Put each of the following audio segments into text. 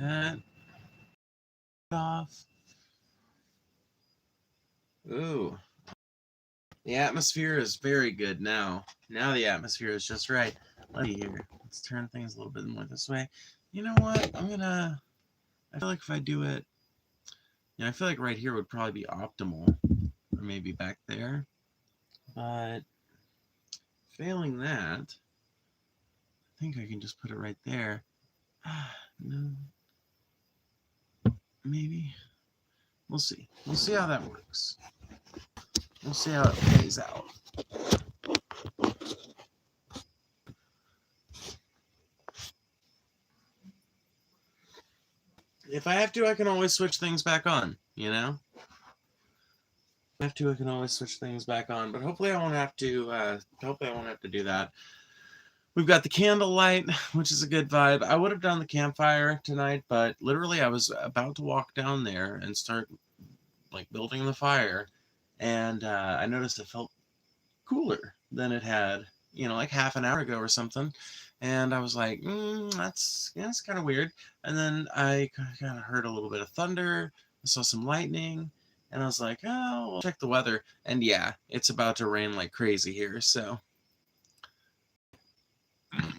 Cut off. Ooh. The atmosphere is very good now. Now the atmosphere is just right. Let's see here. Let's turn things a little bit more this way. You know what? I feel like if I do it, I feel like right here would probably be optimal. Or maybe back there. But failing that, I think I can just put it right there. No. Maybe. We'll see. We'll see how that works. We'll see how it plays out. If I have to, I can always switch things back on, you know? If I have to, I can always switch things back on, but hopefully I won't have to, do that. We've got the candlelight, which is a good vibe. I would have done the campfire tonight, but literally I was about to walk down there and start, like, building the fire, and I noticed it felt cooler than it had, like half an hour ago or something. And I was like, that's kind of weird. And then I kind of heard a little bit of thunder. I saw some lightning. And I was like, oh, we'll check the weather. And yeah, it's about to rain like crazy here. So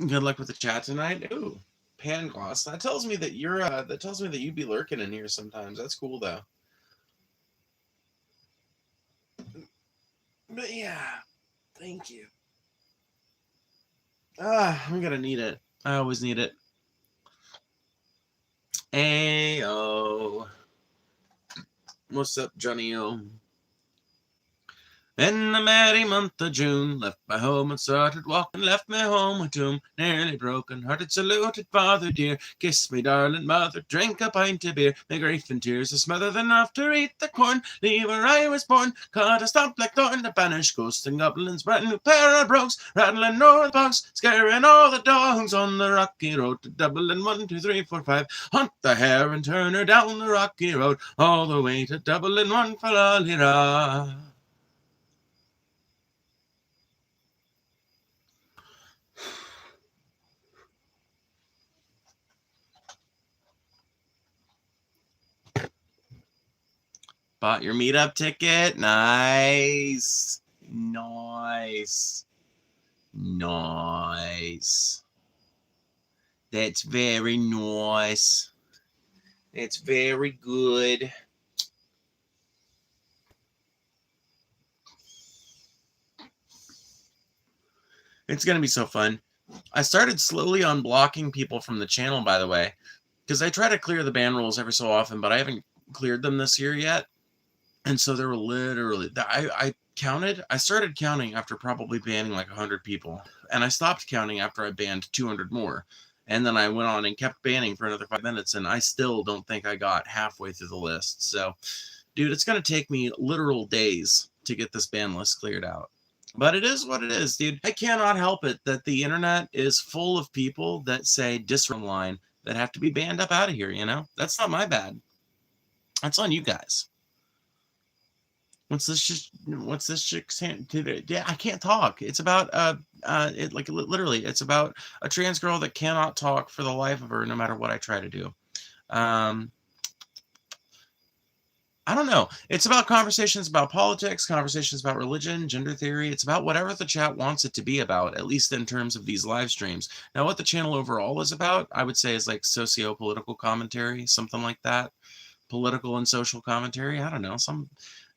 good luck with the chat tonight. Ooh, Pangloss. That tells me that you'd be lurking in here sometimes. That's cool though. But yeah, thank you. I'm gonna need it. I always need it. Ayo. What's up, Johnny-O? In the merry month of June, left my home and started walking, left me home a tomb, nearly broken hearted, saluted father dear, kiss me darling mother, drink a pint of beer, my grief and tears are smothered enough to eat the corn, leave where I was born, caught a stomp like thorn, the banished ghosts and goblins, brand new pair of brogues, rattling o'er the bogs, scaring all the dogs on the rocky road to Dublin, 1, 2, 3, 4, 5, hunt the hare and turn her down the rocky road, all the way to Dublin, one for Lollyra. Bought your meetup ticket? Nice. Nice. Nice. That's very nice. It's very good. It's going to be so fun. I started slowly unblocking people from the channel, by the way, because I try to clear the ban rules every so often, but I haven't cleared them this year yet. And so there were literally, I started counting after probably banning like 100 people. And I stopped counting after I banned 200 more. And then I went on and kept banning for another 5 minutes. And I still don't think I got halfway through the list. So, dude, it's going to take me literal days to get this ban list cleared out. But it is what it is, dude. I cannot help it that the internet is full of people that say disrespect that have to be banned up out of here, you know? That's not my bad. That's on you guys. What's this chick's hand? Yeah, I can't talk. It's about literally, it's about a trans girl that cannot talk for the life of her, no matter what I try to do. I don't know. It's about conversations about politics, conversations about religion, gender theory. It's about whatever the chat wants it to be about, at least in terms of these live streams. Now, what the channel overall is about, I would say, is like socio-political commentary, something like that. Political and social commentary. I don't know.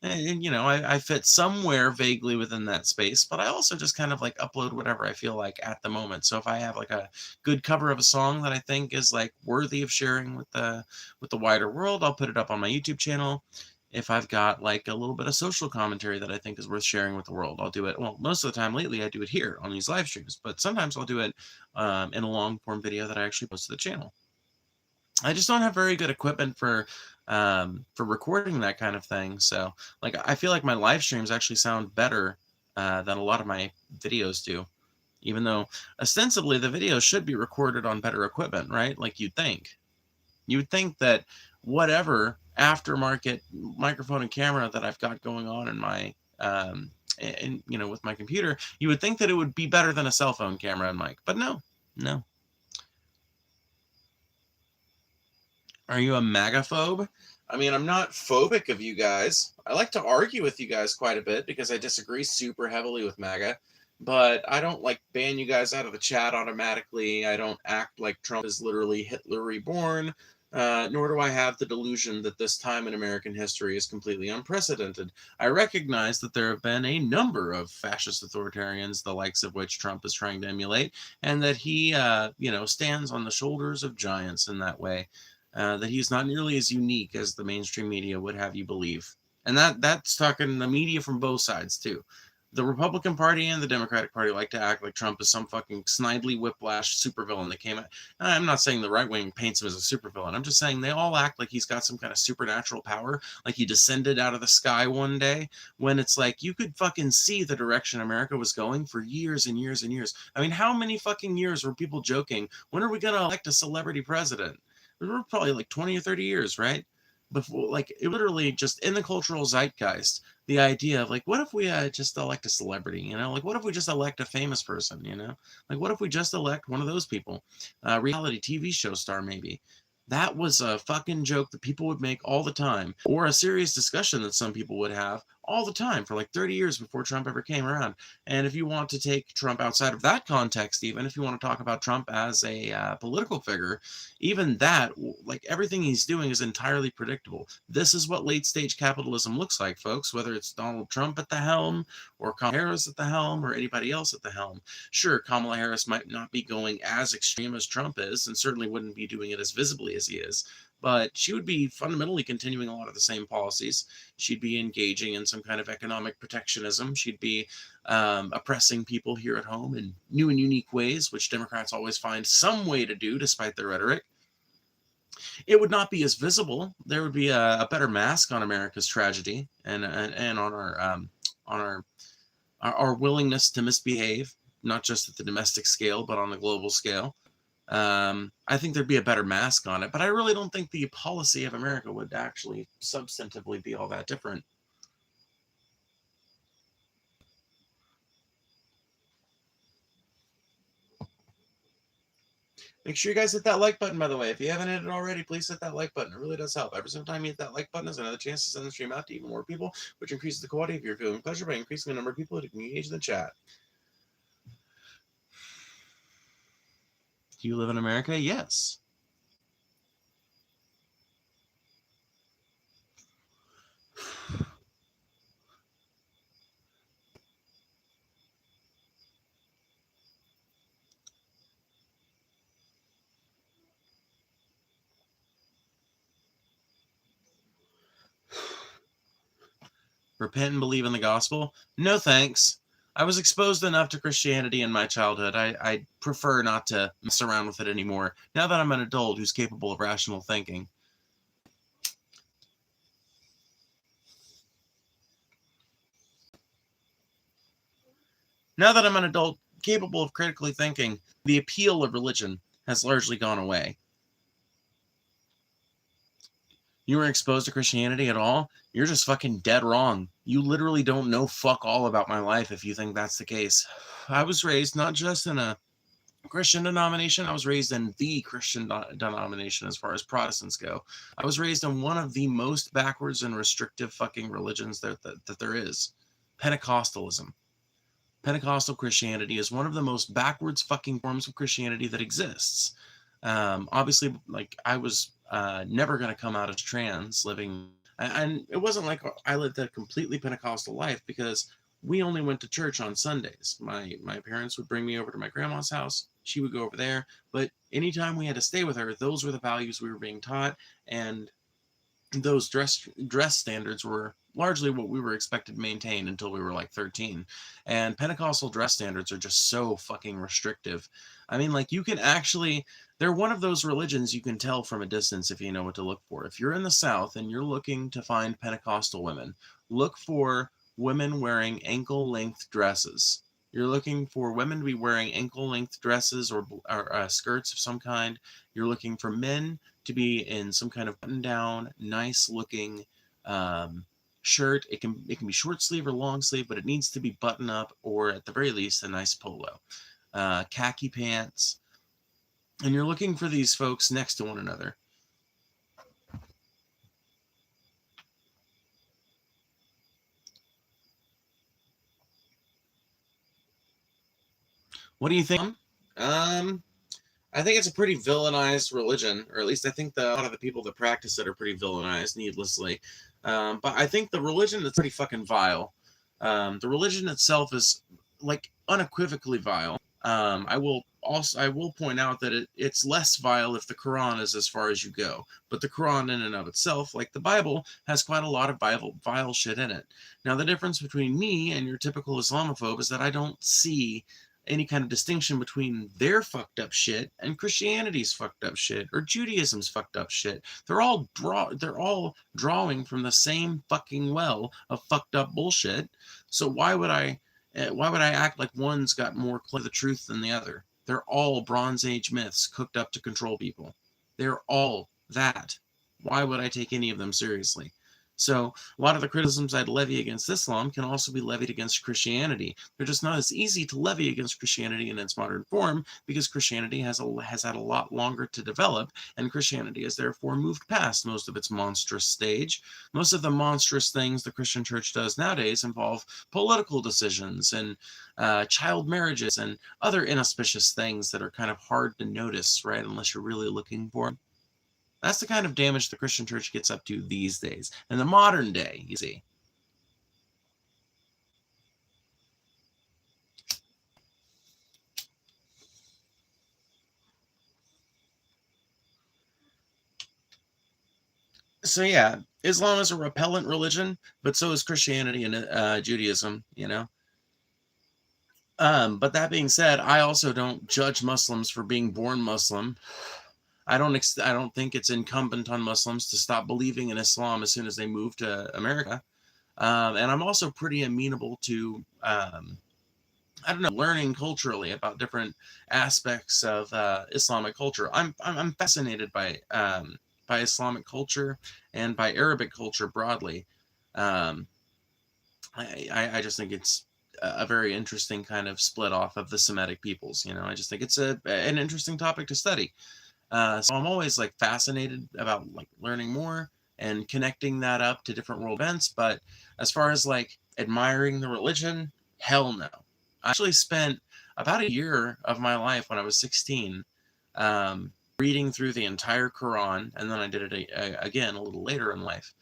And I fit somewhere vaguely within that space, but I also just kind of like upload whatever I feel like at the moment. So if I have like a good cover of a song that I think is like worthy of sharing with the wider world, I'll put it up on my YouTube channel. If I've got like a little bit of social commentary that I think is worth sharing with the world, I'll do it. Well, most of the time lately, I do it here on these live streams, but sometimes I'll do it in a long form video that I actually post to the channel. I just don't have very good equipment for recording that kind of thing. So like, I feel like my live streams actually sound better than a lot of my videos do, even though ostensibly the videos should be recorded on better equipment, right? Like you would think that whatever aftermarket microphone and camera that I've got going on in my, with my computer, you would think that it would be better than a cell phone camera and mic, but no. Are you a MAGA-phobe? I mean, I'm not phobic of you guys. I like to argue with you guys quite a bit because I disagree super heavily with MAGA, but I don't like ban you guys out of the chat automatically. I don't act like Trump is literally Hitler reborn, nor do I have the delusion that this time in American history is completely unprecedented. I recognize that there have been a number of fascist authoritarians, the likes of which Trump is trying to emulate, and that he, stands on the shoulders of giants in that way. That he's not nearly as unique as the mainstream media would have you believe. And that's talking the media from both sides, too. The Republican Party and the Democratic Party like to act like Trump is some fucking Snidely Whiplash supervillain that came out. I'm not saying the right wing paints him as a supervillain. I'm just saying they all act like he's got some kind of supernatural power, like he descended out of the sky one day, when it's like you could fucking see the direction America was going for years and years and years. I mean, how many fucking years were people joking, when are we going to elect a celebrity president? We were probably like 20 or 30 years, right? Before, like, it literally just in the cultural zeitgeist, the idea of like, what if we just elect a celebrity, like what if we just elect a famous person, like what if we just elect one of those people, reality TV show star maybe. That was a fucking joke that people would make all the time, or a serious discussion that some people would have all the time for like 30 years before Trump ever came around. And if you want to take Trump outside of that context, even if you want to talk about Trump as a political figure, even that, like everything he's doing is entirely predictable. This is what late stage capitalism looks like, folks, whether it's Donald Trump at the helm or Kamala Harris at the helm or anybody else at the helm. Sure, Kamala Harris might not be going as extreme as Trump is, and certainly wouldn't be doing it as visibly as he is, but she would be fundamentally continuing a lot of the same policies. She'd be engaging in some kind of economic protectionism. She'd be oppressing people here at home in new and unique ways, which Democrats always find some way to do despite their rhetoric. It would not be as visible. There would be a better mask on America's tragedy and on our willingness to misbehave, not just at the domestic scale, but on the global scale. I think there'd be a better mask on it, but I really don't think the policy of America would actually substantively be all that different. Make sure you guys hit that like button, by the way. If you haven't hit it already, please hit that like button. It really does help. Every single time you hit that like button, there's another chance to send the stream out to even more people, which increases the quality of your viewing pleasure by increasing the number of people who can engage in the chat. Do you live in America? Yes. Repent and believe in the gospel? No thanks. I was exposed enough to Christianity in my childhood. I prefer not to mess around with it anymore, now that I'm an adult who's capable of rational thinking. Now that I'm an adult capable of critically thinking, the appeal of religion has largely gone away. You were exposed to Christianity at all? You're just fucking dead wrong. You literally don't know fuck all about my life if you think that's the case. I was raised not just in a Christian denomination, I was raised in the Christian denomination as far as Protestants go. I was raised in one of the most backwards and restrictive fucking religions that there is. Pentecostalism. Pentecostal Christianity is one of the most backwards fucking forms of Christianity that exists. Obviously, like, I was never going to come out as trans living, and it wasn't like I lived a completely Pentecostal life, because we only went to church on Sundays. My parents would bring me over to my grandma's house. She would go over there, but anytime we had to stay with her, those were the values we were being taught, and those dress standards were largely what we were expected to maintain until we were like 13. And Pentecostal dress standards are just so fucking restrictive. I mean, like, you can actually, they're one of those religions you can tell from a distance if you know what to look for. If you're in the South and you're looking to find Pentecostal women, look for women wearing ankle-length dresses. You're looking for women to be wearing ankle-length dresses or skirts of some kind. You're looking for men to be in some kind of button-down, nice-looking shirt. It can be short sleeve or long sleeve, but it needs to be button up, or at the very least a nice polo, khaki pants. And you're looking for these folks next to one another. What do you think? I think it's a pretty villainized religion, or at least I think a lot of the people that practice it are pretty villainized needlessly. But I think the religion is pretty fucking vile. The religion itself is like unequivocally vile. I will point out that it's less vile if the Quran is as far as you go. But the Quran in and of itself, like the Bible, has quite a lot of vile shit in it. Now, the difference between me and your typical Islamophobe is that I don't see any kind of distinction between their fucked up shit and Christianity's fucked up shit or Judaism's fucked up shit. They're all drawing from the same fucking well of fucked up bullshit. So why would I act like one's got more clear to the truth than the other? They're all Bronze Age myths cooked up to control people. They're all that. Why would I take any of them seriously? So a lot of the criticisms I'd levy against Islam can also be levied against Christianity. They're just not as easy to levy against Christianity in its modern form because Christianity has had a lot longer to develop, and Christianity has therefore moved past most of its monstrous stage. Most of the monstrous things the Christian church does nowadays involve political decisions and child marriages and other inauspicious things that are kind of hard to notice, right, unless you're really looking for them. That's the kind of damage the Christian church gets up to these days. In the modern day, you see. So yeah, Islam is a repellent religion, but so is Christianity and Judaism, you know. But that being said, I also don't judge Muslims for being born Muslim. I don't think it's incumbent on Muslims to stop believing in Islam as soon as they move to America. And I'm also pretty amenable to, I don't know, learning culturally about different aspects of Islamic culture. I'm fascinated by Islamic culture and by Arabic culture broadly. I just think it's a very interesting kind of split off of the Semitic peoples. You know, I just think it's an interesting topic to study. So I'm always like fascinated about like learning more and connecting that up to different world events. But as far as like admiring the religion, hell no. I actually spent about a year of my life when I was 16 reading through the entire Quran, and then I did it again a little later in life.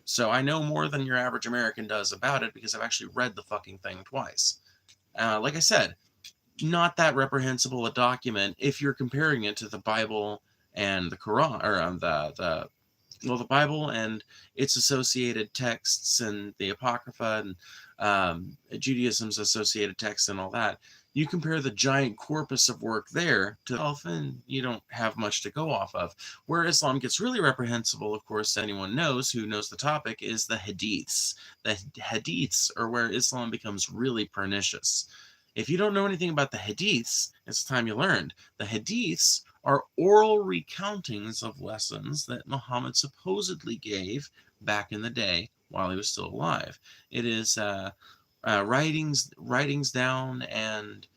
So I know more than your average American does about it because I've actually read the fucking thing twice. Like I said, not that reprehensible a document if you're comparing it to the Bible and the Quran, or the Bible and its associated texts and the Apocrypha and Judaism's associated texts and all that. You compare the giant corpus of work there to itself, and you don't have much to go off of. Where Islam gets really reprehensible, of course, anyone knows who knows the topic, is the Hadiths. The Hadiths are where Islam becomes really pernicious. If you don't know anything about the Hadiths, it's time you learned. The Hadiths are oral recountings of lessons that Muhammad supposedly gave back in the day while he was still alive. It is writings down and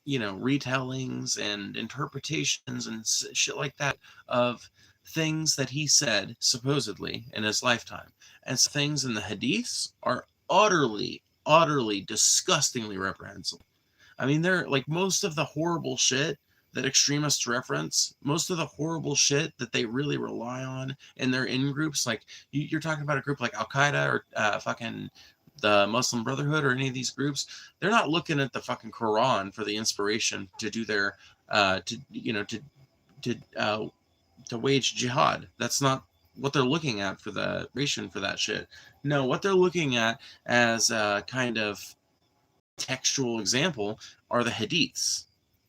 retellings and interpretations and shit like that of things that he said supposedly in his lifetime. And things in the Hadiths are utterly, disgustingly reprehensible. I mean, they're like most of the horrible shit that extremists reference, most of the horrible shit that they really rely on in their in-groups, like you're talking about a group like Al-Qaeda or fucking the Muslim Brotherhood or any of these groups, they're not looking at the fucking Quran for the inspiration to do their, to wage jihad. That's not what they're looking at for the inspiration for that shit. No, what they're looking at as a kind of textual example are the Hadiths.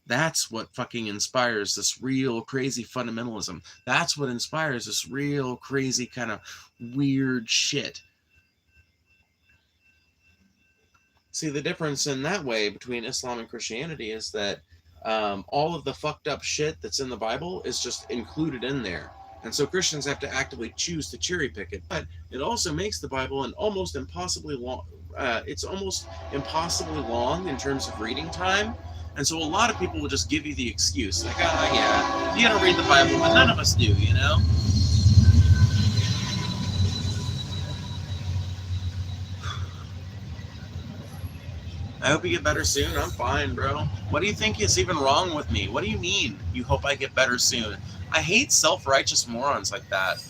That's what fucking inspires this real crazy fundamentalism. That's what inspires this real crazy kind of weird shit. See, the difference in that way between Islam and Christianity is that all of the fucked up shit that's in the Bible is just included in there. And so Christians have to actively choose to cherry pick it. But it also makes the Bible an almost impossibly long, it's almost impossibly long in terms of reading time. And so a lot of people will just give you the excuse, like, yeah, you gotta read the Bible, but none of us do, you know? I hope you get better soon. I'm fine, bro. What do you think is even wrong with me? What do you mean you hope I get better soon? I hate self-righteous morons like that.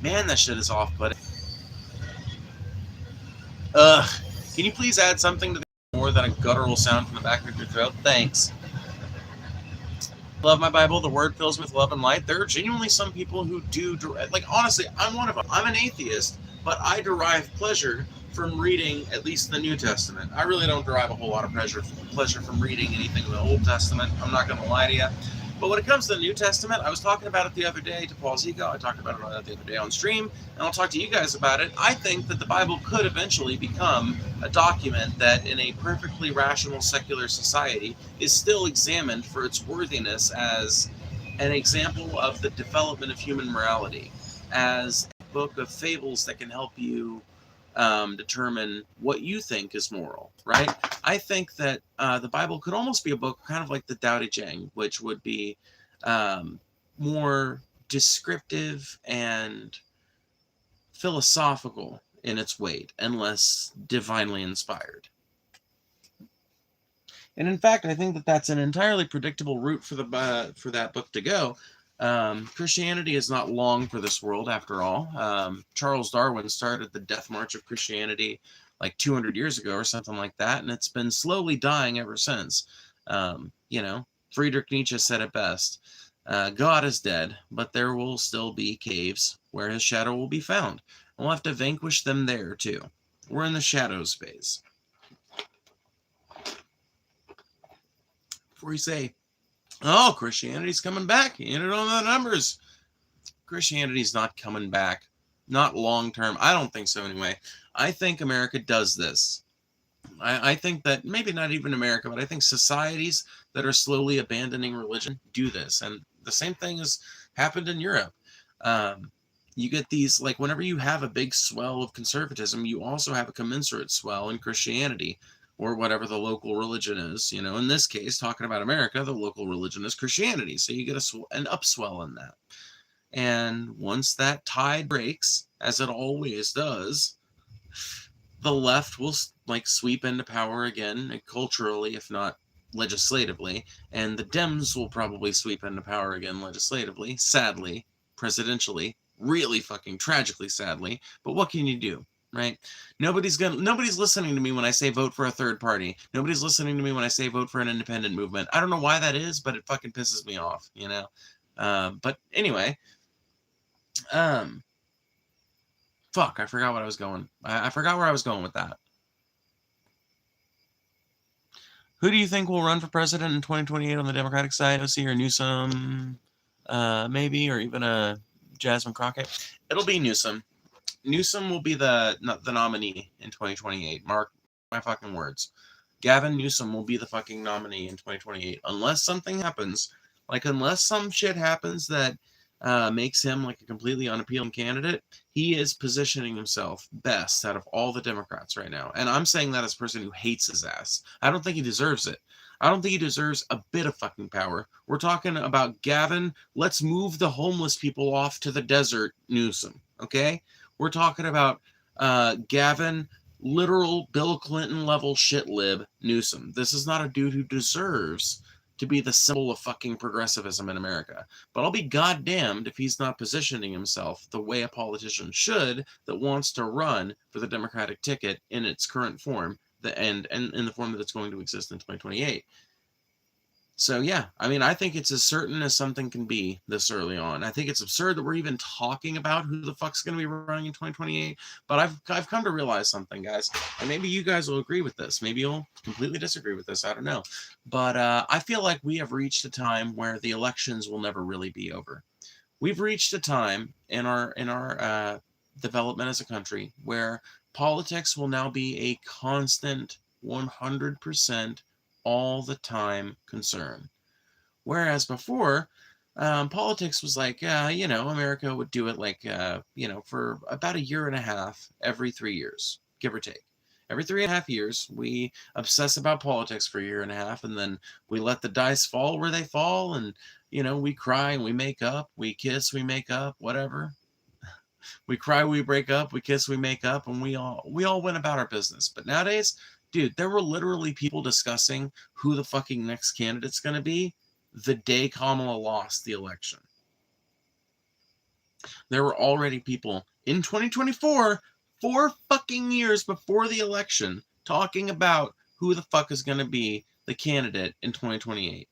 Man, that shit is off-putting. Ugh. Can you please add something to the more than a guttural sound from the back of your throat? Thanks. Love my Bible. The word fills with love and light. There are genuinely some people who do, like, honestly, I'm one of them. I'm an atheist, but I derive pleasure from reading at least the New Testament. I really don't derive a whole lot of pleasure from reading anything in the Old Testament. I'm not going to lie to you. But when it comes to the New Testament, I was talking about it the other day to Paul's ego. I talked about it the other day on stream, and I'll talk to you guys about it. I think that the Bible could eventually become a document that, in a perfectly rational secular society, is still examined for its worthiness as an example of the development of human morality, as a book of fables that can help you determine what you think is moral, right? I think that the Bible could almost be a book kind of like the Tao Te Ching, which would be more descriptive and philosophical in its weight and less divinely inspired. And in fact, I think that that's an entirely predictable route for that book to go. Christianity is not long for this world, after all. Charles Darwin started the death march of Christianity like 200 years ago or something like that, and it's been slowly dying ever since. Friedrich Nietzsche said it best. God is dead, but there will still be caves where his shadow will be found. And we'll have to vanquish them there, too. We're in the shadows phase. Before you say, oh, Christianity's coming back. You don't know the numbers. Christianity's not coming back. Not long term. I don't think so anyway. I think America does this. I think that maybe not even America, but I think societies that are slowly abandoning religion do this. And the same thing has happened in Europe. You get these, like, whenever you have a big swell of conservatism, you also have a commensurate swell in Christianity, or whatever the local religion is. In this case, talking about America, the local religion is Christianity. So you get an upswell in that. And once that tide breaks, as it always does, the left will sweep into power again, culturally, if not legislatively. And the Dems will probably sweep into power again legislatively, sadly, presidentially, really fucking tragically sadly. But what can you do? Right? Nobody's listening to me when I say vote for a third party. Nobody's listening to me when I say vote for an independent movement. I don't know why that is, but it fucking pisses me off, But anyway, fuck, I forgot what I was going. I forgot where I was going with that. Who do you think will run for president in 2028 on the Democratic side? OC or Newsom, maybe, or even a Jasmine Crockett? It'll be Newsom. Newsom will be the nominee in 2028. Mark my fucking words. Gavin Newsom will be the fucking nominee in 2028. Unless something happens, unless some shit happens that makes him a completely unappealing candidate, he is positioning himself best out of all the Democrats right now. And I'm saying that as a person who hates his ass. I don't think he deserves it. I don't think he deserves a bit of fucking power. We're talking about Gavin, let's move the homeless people off to the desert, Newsom, okay? We're talking about Gavin, literal Bill Clinton level shit lib Newsom. This is not a dude who deserves to be the symbol of fucking progressivism in America. But I'll be goddamned if he's not positioning himself the way a politician should that wants to run for the Democratic ticket in its current form, and in the form that it's going to exist in 2028. So yeah, I think it's as certain as something can be this early on. I think it's absurd that we're even talking about who the fuck's going to be running in 2028. But I've come to realize something, guys, and maybe you guys will agree with this. Maybe you'll completely disagree with this. I don't know. But I feel like we have reached a time where the elections will never really be over. We've reached a time in our development as a country where politics will now be a constant 100% all the time concern. Whereas before, politics was America would do it for about a year and a half every 3 years, give or take. Every 3.5 years, we obsess about politics for a year and a half, and then we let the dice fall where they fall, and, we cry and we make up, we kiss, we make up, whatever. We cry, we break up, we kiss, we make up, and we all went about our business. But nowadays, Dude, there were literally people discussing who the fucking next candidate's going to be the day Kamala lost the election. There were already people in 2024, 4 fucking years before the election, talking about who the fuck is going to be the candidate in 2028.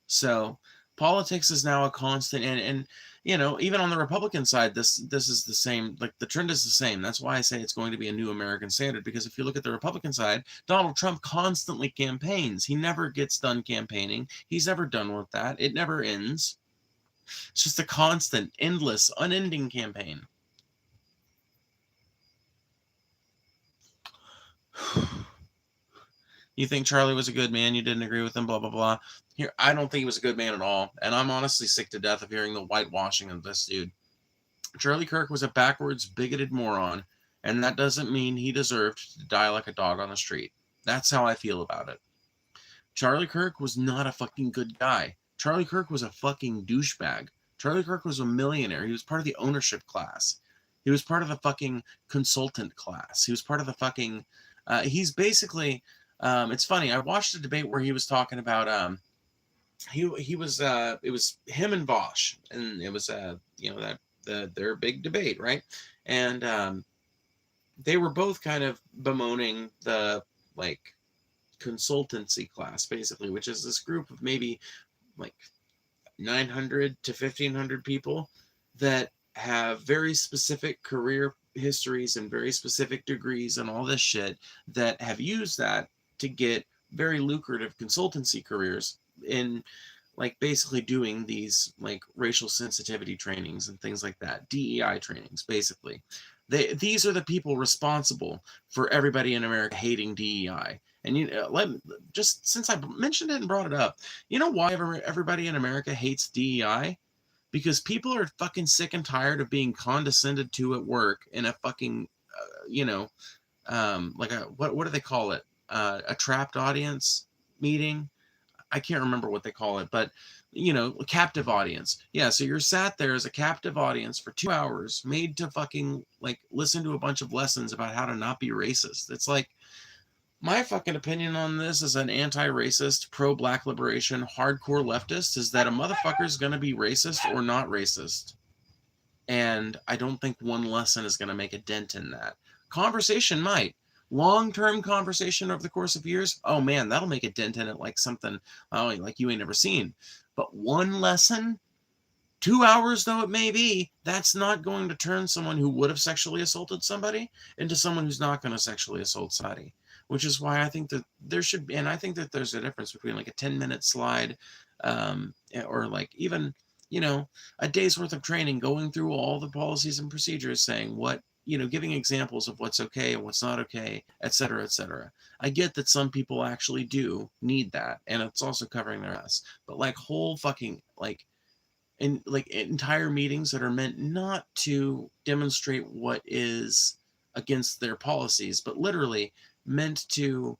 So politics is now a constant, and you know, even on the Republican side, this is the same. Like, the trend is the same. That's why I say it's going to be a new American standard, because if you look at the Republican side, Donald Trump constantly campaigns. He never gets done campaigning. He's never done with that. It never ends. It's just a constant, endless, unending campaign. You think Charlie was a good man, you didn't agree with him, blah, blah, blah. Here, I don't think he was a good man at all, and I'm honestly sick to death of hearing the whitewashing of this dude. Charlie Kirk was a backwards, bigoted moron, and that doesn't mean he deserved to die like a dog on the street. That's how I feel about it. Charlie Kirk was not a fucking good guy. Charlie Kirk was a fucking douchebag. Charlie Kirk was a millionaire. He was part of the ownership class. He was part of the fucking consultant class. He was part of the fucking... he's basically... it's funny. I watched a debate where he was talking about... it was him and Bosch. And it was, you know, their big debate, right? And they were both kind of bemoaning the, like, consultancy class, basically, which is this group of maybe like 900 to 1,500 people that have very specific career histories and very specific degrees and all this shit, that have used that to get very lucrative consultancy careers in, like, basically doing these, like, racial sensitivity trainings and things like that, DEI trainings, basically. These are the people responsible for everybody in America hating DEI. And you know, just since I mentioned it and brought it up, you know why everybody in America hates DEI? Because people are fucking sick and tired of being condescended to at work in a fucking, you know, like a, what do they call it? A trapped audience meeting? I can't remember what they call it, but, you know, a captive audience. Yeah, so you're sat there as a captive audience for 2 hours, made to fucking, like, listen to a bunch of lessons about how to not be racist. It's like, my fucking opinion on this as an anti-racist, pro-black liberation, hardcore leftist is that a motherfucker's going to be racist or not racist. And I don't think one lesson is going to make a dent in that. Conversation might. Long-term conversation over the course of years, oh man, that'll make a dent in it, like something like you ain't never seen. But one lesson, 2 hours though it may be, that's not going to turn someone who would have sexually assaulted somebody into someone who's not going to sexually assault somebody. Which is why I think that there should be, and I think that there's a difference between like a 10-minute slide, or like even, you know, a day's worth of training, going through all the policies and procedures, saying what, you know, giving examples of what's okay and what's not okay, et cetera, et cetera. I get that some people actually do need that, and it's also covering their ass. But like whole fucking, like, in like entire meetings that are meant not to demonstrate what is against their policies, but literally meant to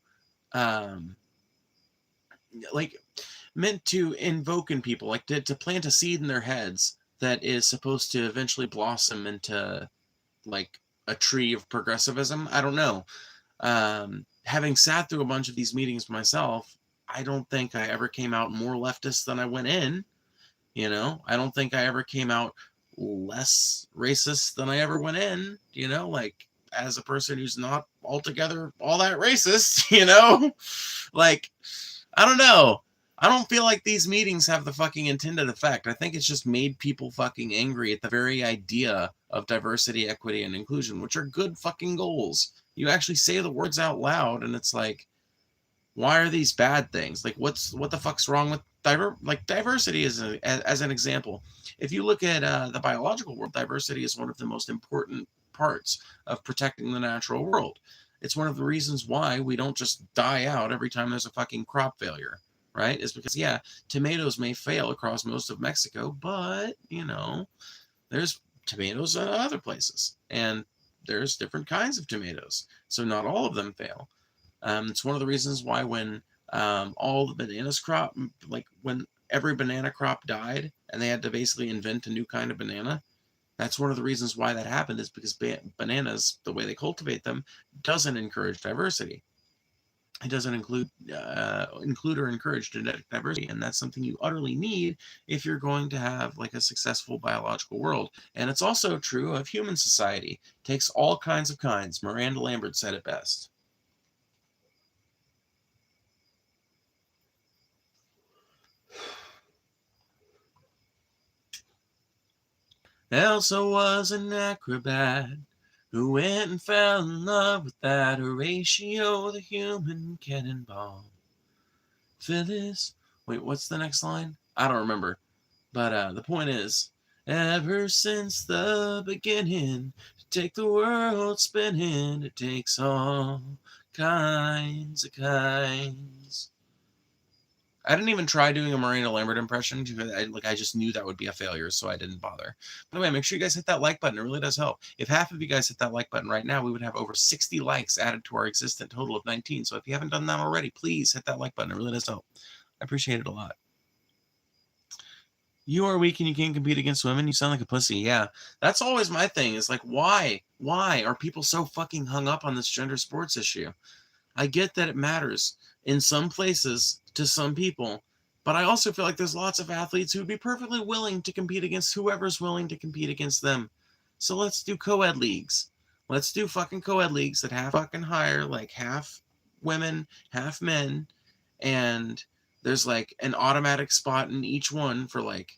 meant to invoke in people, like to plant a seed in their heads that is supposed to eventually blossom into like a tree of progressivism. I don't know. Having sat through a bunch of these meetings myself, I don't think I ever came out more leftist than I went in. You know, I don't think I ever came out less racist than I ever went in, you know, like, as a person who's not altogether all that racist, you know? Like, I don't know. I don't feel like these meetings have the fucking intended effect. I think it's just made people fucking angry at the very idea of diversity, equity, and inclusion, which are good fucking goals. You actually say the words out loud, and it's like, why are these bad things? Like, what the fuck's wrong with diversity as an example? If you look at the biological world, diversity is one of the most important parts of protecting the natural world. It's one of the reasons why we don't just die out every time there's a fucking crop failure, right? Is because, yeah, tomatoes may fail across most of Mexico, but, you know, there's tomatoes in other places, and there's different kinds of tomatoes, so not all of them fail. It's one of the reasons why when all the bananas crop, like when every banana crop died and they had to basically invent a new kind of banana, that's one of the reasons why that happened, is because bananas, the way they cultivate them, doesn't encourage diversity. It doesn't include or encourage genetic diversity, and that's something you utterly need if you're going to have like a successful biological world. And it's also true of human society. It takes all kinds of kinds. Miranda Lambert said it best. Elsa was an acrobat who went and fell in love with that Horatio, the human cannonball. Phyllis, wait, what's the next line? I don't remember. But the point is, ever since the beginning, to take the world spinning, it takes all kinds of kinds. I didn't even try doing a Miranda Lambert impression because I just knew that would be a failure, so I didn't bother. By the way, make sure you guys hit that like button. It really does help. If half of you guys hit that like button right now, we would have over 60 likes added to our existent total of 19. So if you haven't done that already, please hit that like button. It really does help. I appreciate it a lot. You are weak and you can't compete against women. You sound like a pussy. Yeah, that's always my thing. Is like, why are people so fucking hung up on this gender sports issue? I get that it matters in some places to some people, but I also feel like there's lots of athletes who would be perfectly willing to compete against whoever's willing to compete against them. So let's do co-ed leagues. Let's do fucking co-ed leagues that have fucking hire like half women, half men, and there's like an automatic spot in each one for like,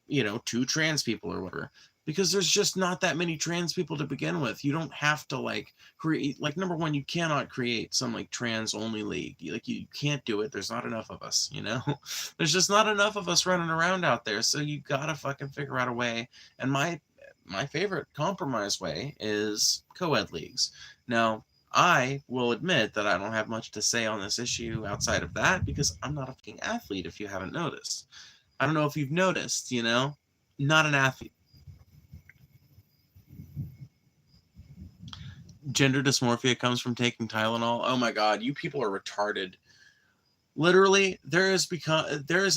2 trans people or whatever. Because there's just not that many trans people to begin with. You don't have to like create, like, number one, you cannot create some like trans only league. You can't do it. There's not enough of us, There's just not enough of us running around out there. So you gotta fucking figure out a way. And my favorite compromise way is co-ed leagues. Now, I will admit that I don't have much to say on this issue outside of that because I'm not a fucking athlete, if you haven't noticed. I don't know if you've noticed, not an athlete. Gender dysmorphia comes from taking Tylenol. Oh my God, you people are retarded. Literally, there is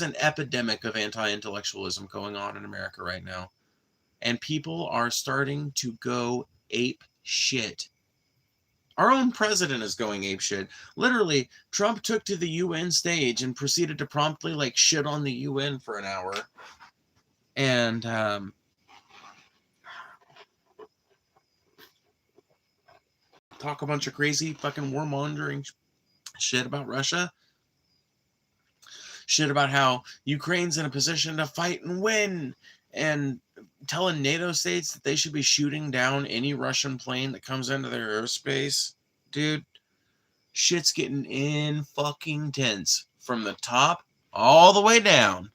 an epidemic of anti-intellectualism going on in America right now. And people are starting to go ape shit. Our own president is going ape shit. Literally, Trump took to the UN stage and proceeded to promptly like shit on the UN for an hour. And talk a bunch of crazy fucking warmongering shit about Russia. Shit about how Ukraine's in a position to fight and win. And telling NATO states that they should be shooting down any Russian plane that comes into their airspace. Dude, shit's getting in fucking tense from the top all the way down.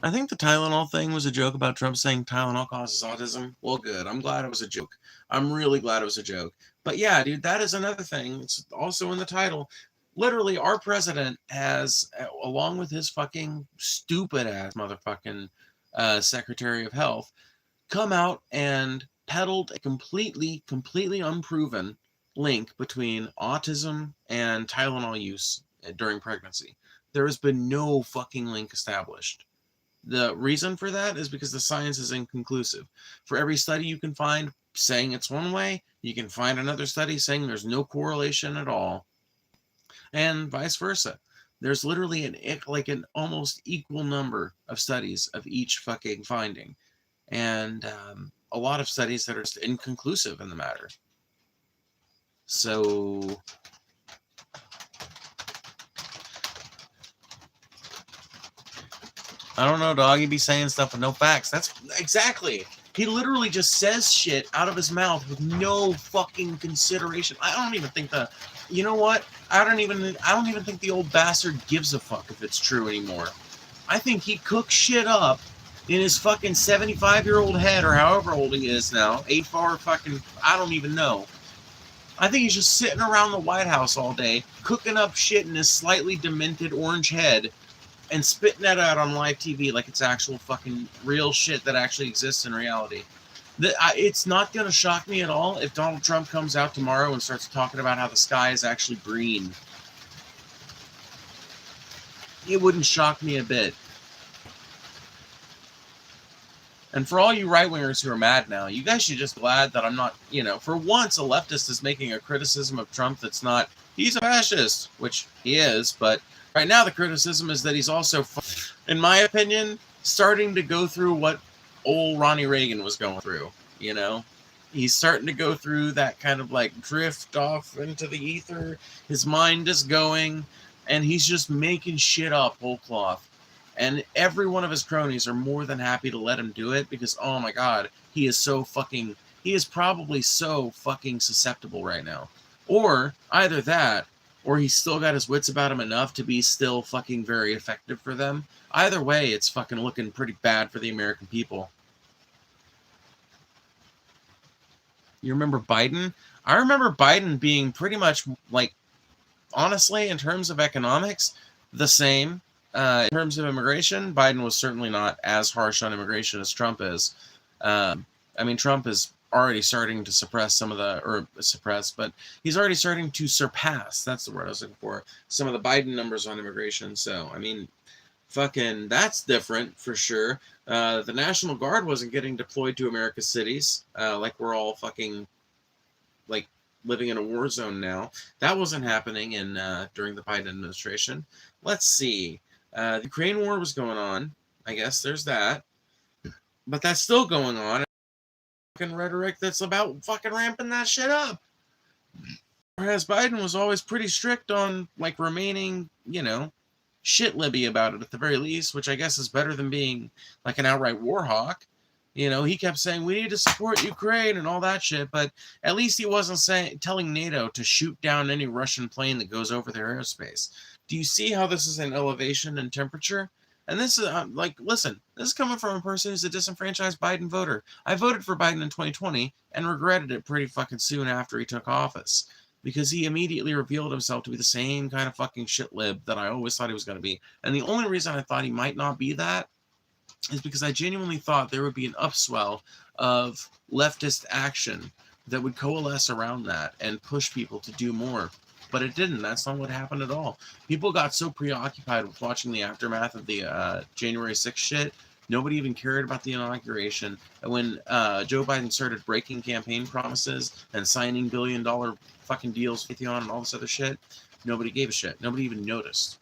I think the Tylenol thing was a joke about Trump saying Tylenol causes autism. Well, good. I'm glad it was a joke. I'm really glad it was a joke. But yeah, dude, that is another thing. It's also in the title. Literally, our president has, along with his fucking stupid ass motherfucking Secretary of Health, come out and peddled a completely unproven link between autism and Tylenol use during pregnancy. There has been no fucking link established. The reason for that is because the science is inconclusive. For every study you can find saying it's one way, you can find another study saying there's no correlation at all. And vice versa. There's literally an almost equal number of studies of each fucking finding. And a lot of studies that are inconclusive in the matter. So I don't know, dog. He'd be saying stuff with no facts. That's exactly. He literally just says shit out of his mouth with no fucking consideration. I don't even think you know what? I don't even think the old bastard gives a fuck if it's true anymore. I think he cooks shit up in his fucking 75-year-old head, or however old he is now. 8 fucking, I don't even know. I think he's just sitting around the White House all day, cooking up shit in his slightly demented orange head, and spitting that out on live TV like it's actual fucking real shit that actually exists in reality. It's not going to shock me at all if Donald Trump comes out tomorrow and starts talking about how the sky is actually green. It wouldn't shock me a bit. And for all you right-wingers who are mad now, you guys should just be glad that I'm not, for once a leftist is making a criticism of Trump that's not, he's a fascist, which he is, but right now the criticism is that he's also, in my opinion, starting to go through what old Ronnie Reagan was going through, He's starting to go through that kind of like drift off into the ether. His mind is going, and he's just making shit up whole cloth. And every one of his cronies are more than happy to let him do it because, oh my God, he is probably so fucking susceptible right now. Or either that, or he's still got his wits about him enough to be still fucking very effective for them. Either way, it's fucking looking pretty bad for the American people. You remember Biden? I remember Biden being pretty much, like, honestly, in terms of economics, the same. In terms of immigration, Biden was certainly not as harsh on immigration as Trump is. Trump is already starting to but he's already starting to surpass, that's the word I was looking for, some of the Biden numbers on immigration. So, fucking, that's different for sure. The National Guard wasn't getting deployed to America's cities, like we're all fucking, like, living in a war zone now. That wasn't happening during the Biden administration. Let's see. The Ukraine war was going on. I guess there's that. But that's still going on. Fucking rhetoric that's about fucking ramping that shit up. Whereas Biden was always pretty strict on, like, remaining, shit-libby about it at the very least, which I guess is better than being, like, an outright war hawk. He kept saying, we need to support Ukraine and all that shit, but at least he wasn't telling NATO to shoot down any Russian plane that goes over their airspace. Do you see how this is an elevation in temperature? And this is, listen, this is coming from a person who's a disenfranchised Biden voter. I voted for Biden in 2020 and regretted it pretty fucking soon after he took office, because he immediately revealed himself to be the same kind of fucking shit lib that I always thought he was going to be. And the only reason I thought he might not be that is because I genuinely thought there would be an upswell of leftist action that would coalesce around that and push people to do more. But it didn't. That's not what happened at all. People got so preoccupied with watching the aftermath of the January 6th shit, nobody even cared about the inauguration. And when Joe Biden started breaking campaign promises and signing billion-dollar fucking deals with Raytheon and all this other shit, nobody gave a shit. Nobody even noticed.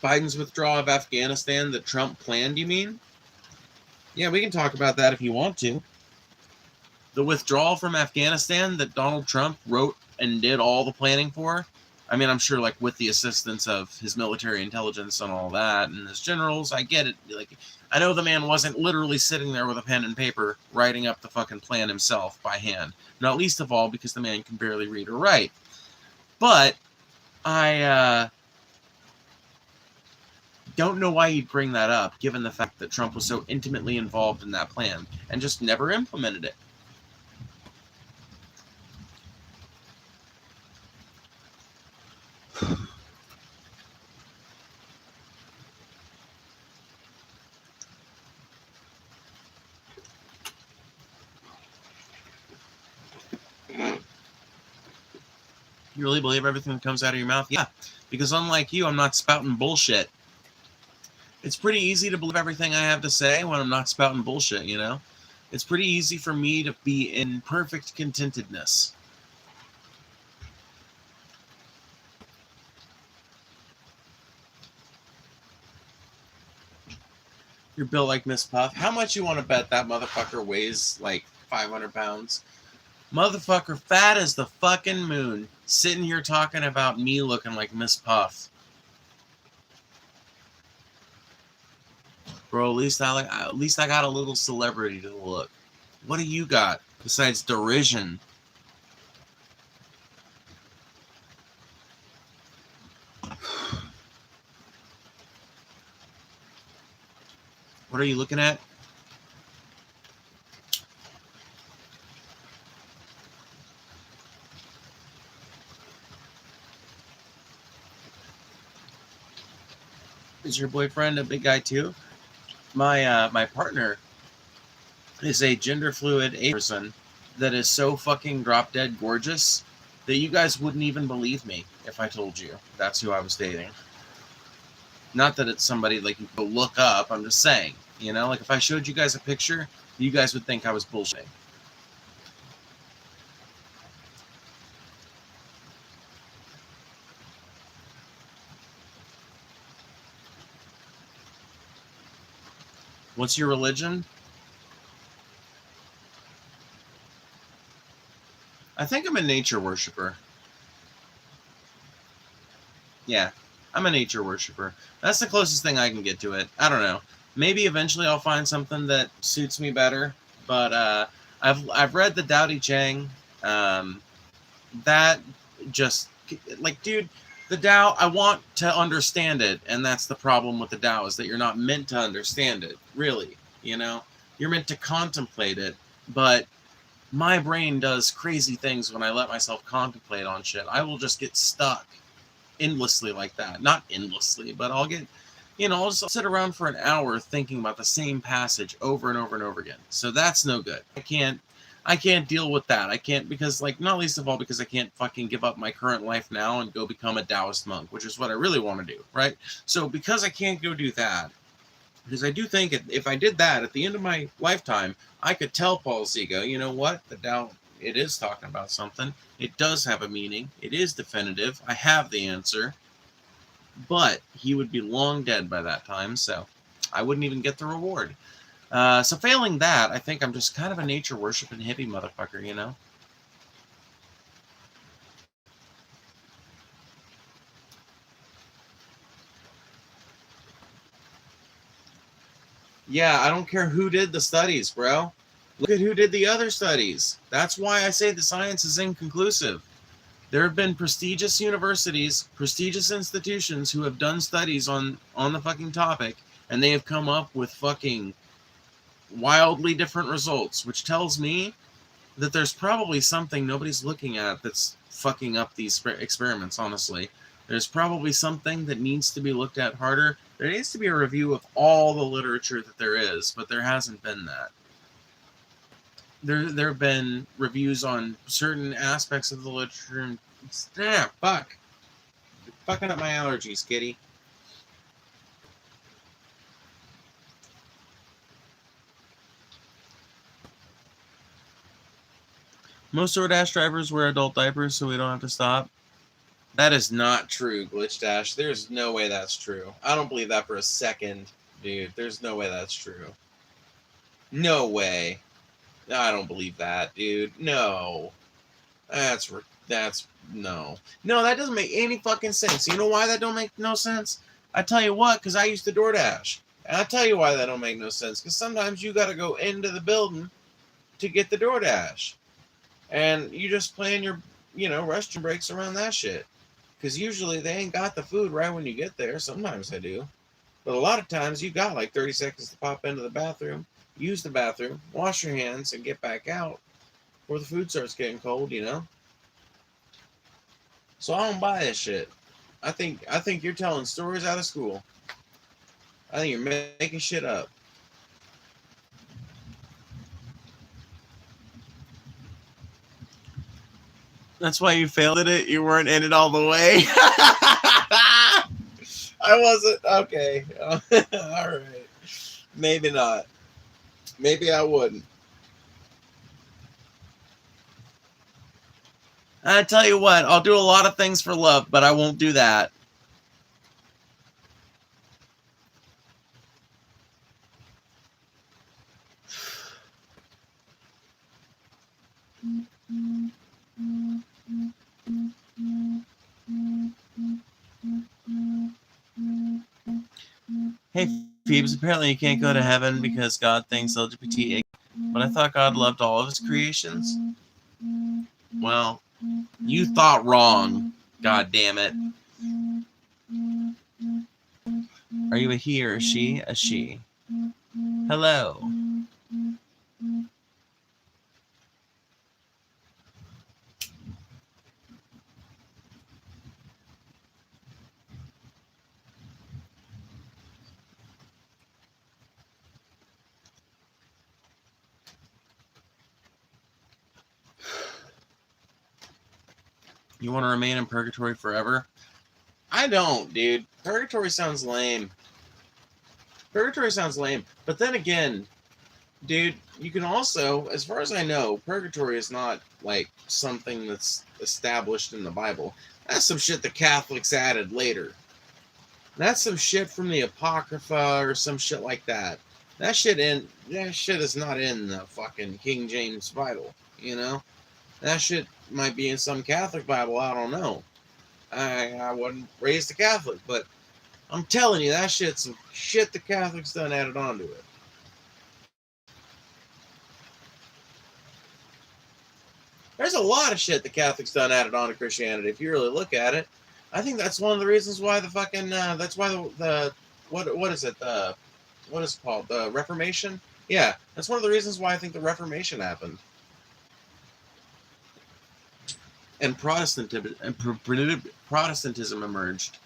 Biden's withdrawal of Afghanistan that Trump planned, you mean? Yeah, we can talk about that if you want to. The withdrawal from Afghanistan that Donald Trump wrote and did all the planning for. I'm sure, like, with the assistance of his military intelligence and all that, and his generals, I get it. Like, I know the man wasn't literally sitting there with a pen and paper writing up the fucking plan himself by hand. Not least of all because the man can barely read or write. But I don't know why he'd bring that up, given the fact that Trump was so intimately involved in that plan and just never implemented it. You really believe everything that comes out of your mouth? Yeah, because unlike you, I'm not spouting bullshit. It's pretty easy to believe everything I have to say when I'm not spouting bullshit, It's pretty easy for me to be in perfect contentedness. You're built like Miss Puff. How much you want to bet that motherfucker weighs like 500 pounds? Motherfucker fat as the fucking moon. Sitting here talking about me looking like Miss Puff. Bro, at least I got a little celebrity to look. What do you got besides derision? What are you looking at? Is your boyfriend a big guy too? My partner is a gender fluid person that is so fucking drop dead gorgeous that you guys wouldn't even believe me if I told you that's who I was dating. Not that it's somebody like you go look up. I'm just saying, you know, like if I showed you guys a picture, you guys would think I was bullshitting. What's your religion? I think I'm a nature worshiper. Yeah, I'm a nature worshiper. That's the closest thing I can get to it. I don't know. Maybe eventually I'll find something that suits me better. But I've read the Tao Te Ching. That just like, dude, the Tao. I want to understand it, and that's the problem with the Tao is that you're not meant to understand it. Really, you know, you're meant to contemplate it, but my brain does crazy things when I let myself contemplate on shit. I will just get stuck endlessly like that. Not endlessly, but I'll get, you know, I'll just sit around for an hour thinking about the same passage over and over and over again. So that's no good. I can't deal with that. I can't, because like, not least of all because I can't fucking give up my current life now and go become a Taoist monk, which is what I really want to do, right? So because I can't go do that, because I do think if I did that at the end of my lifetime, I could tell Paul Ziga, you know what, the Tao, it is talking about something. It does have a meaning. It is definitive. I have the answer. But he would be long dead by that time, so I wouldn't even get the reward. So failing that, I think I'm just kind of a nature worshiping hippie motherfucker, you know? Yeah, I don't care who did the studies, bro. Look at who did the other studies. That's why I say the science is inconclusive. There have been prestigious universities, prestigious institutions who have done studies on the fucking topic, and they have come up with fucking wildly different results, which tells me that there's probably something nobody's looking at that's fucking up these experiments, honestly. There's probably something that needs to be looked at harder. There needs to be a review of all the literature that there is, but there hasn't been that. There have been reviews on certain aspects of the literature and fuck. You're fucking up my allergies, kitty. Most DoorDash drivers wear adult diapers so we don't have to stop. That is not true, Glitch Dash. There's no way that's true. I don't believe that for a second, dude. There's no way that's true. No way. I don't believe that, dude. No. That's no. No, that doesn't make any fucking sense. You know why that don't make no sense? I tell you what, because I used to DoorDash. And I tell you why that don't make no sense. Because sometimes you got to go into the building to get the DoorDash. And you just plan your, restroom breaks around that shit. Because usually they ain't got the food right when you get there. Sometimes they do. But a lot of times you got like 30 seconds to pop into the bathroom, use the bathroom, wash your hands, and get back out before the food starts getting cold, you know? So I don't buy this shit. I think you're telling stories out of school. I think you're making shit up. That's why you failed at it? You weren't in it all the way? I wasn't. Okay. All right. Maybe not. Maybe I wouldn't. I tell you what, I'll do a lot of things for love, but I won't do that. Hey, Phoebes, apparently you can't go to heaven because God thinks LGBT, but I thought God loved all of his creations. Well, you thought wrong, god damn it. Are you a he or a she? A she. Hello. You want to remain in purgatory forever? I don't, dude. Purgatory sounds lame. Purgatory sounds lame. But then again, dude, you can also, as far as I know, purgatory is not like something that's established in the Bible. That's some shit the Catholics added later. That's some shit from the Apocrypha or some shit like that. That shit is not in the fucking King James Bible, you know? That shit might be in some Catholic Bible, I don't know. I wasn't raised a Catholic, but I'm telling you, that shit's some shit the Catholics done added onto it. There's a lot of shit the Catholics done added on to Christianity, if you really look at it. I think that's one of the reasons why the fucking, that's why the what is it, what is it called, the Reformation? Yeah, that's one of the reasons why I think the Reformation happened. And Protestantism emerged.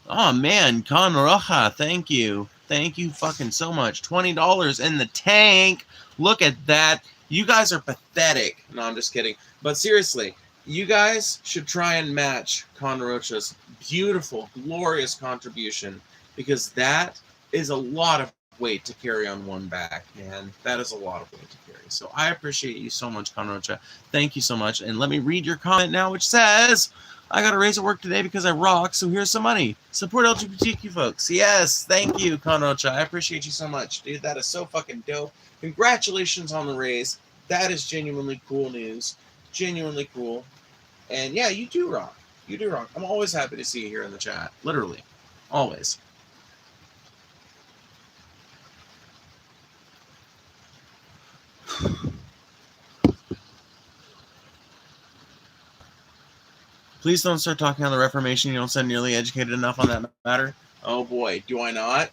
Oh man, Con Roja, thank you. Thank you fucking so much. $20 in the tank. Look at that. You guys are pathetic. No, I'm just kidding. But seriously, you guys should try and match Con Rocha's beautiful, glorious contribution, because that is a lot of weight to carry on one back, man. That is a lot of weight to carry. So I appreciate you so much, Con Rocha. Thank you so much. And let me read your comment now, which says, I got to raise at work today because I rock, so here's some money. Support LGBTQ folks. Yes, thank you, Con Rocha. I appreciate you so much, dude. That is so fucking dope. Congratulations on the raise. That is genuinely cool news. Genuinely cool. And yeah, you do rock. You do rock. I'm always happy to see you here in the chat. Literally. Always. Please don't start talking on the Reformation. You don't sound nearly educated enough on that matter. Oh boy, do I not?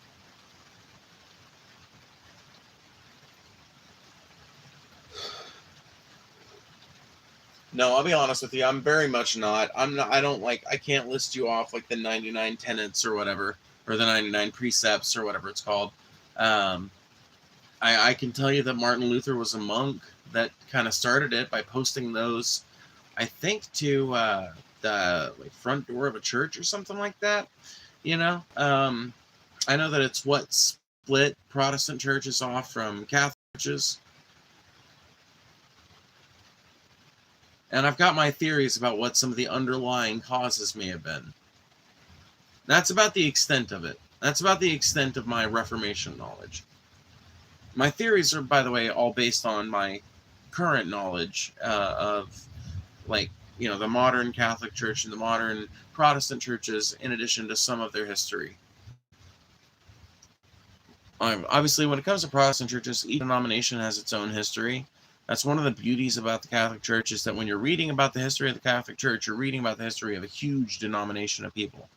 No, I'll be honest with you. I'm very much not. I can't list you off like the 99 tenets or whatever, or the 99 precepts or whatever it's called. I can tell you that Martin Luther was a monk that kind of started it by posting those, I think, to the front door of a church or something like that. You know, I know that it's what split Protestant churches off from Catholic churches. And I've got my theories about what some of the underlying causes may have been. That's about the extent of it. That's about the extent of my Reformation knowledge. My theories are, by the way, all based on my current knowledge of, like, you know, the modern Catholic Church and the modern Protestant churches, in addition to some of their history. Obviously, when it comes to Protestant churches, each denomination has its own history. That's one of the beauties about the Catholic Church, is that when you're reading about the history of the Catholic Church, you're reading about the history of a huge denomination of people.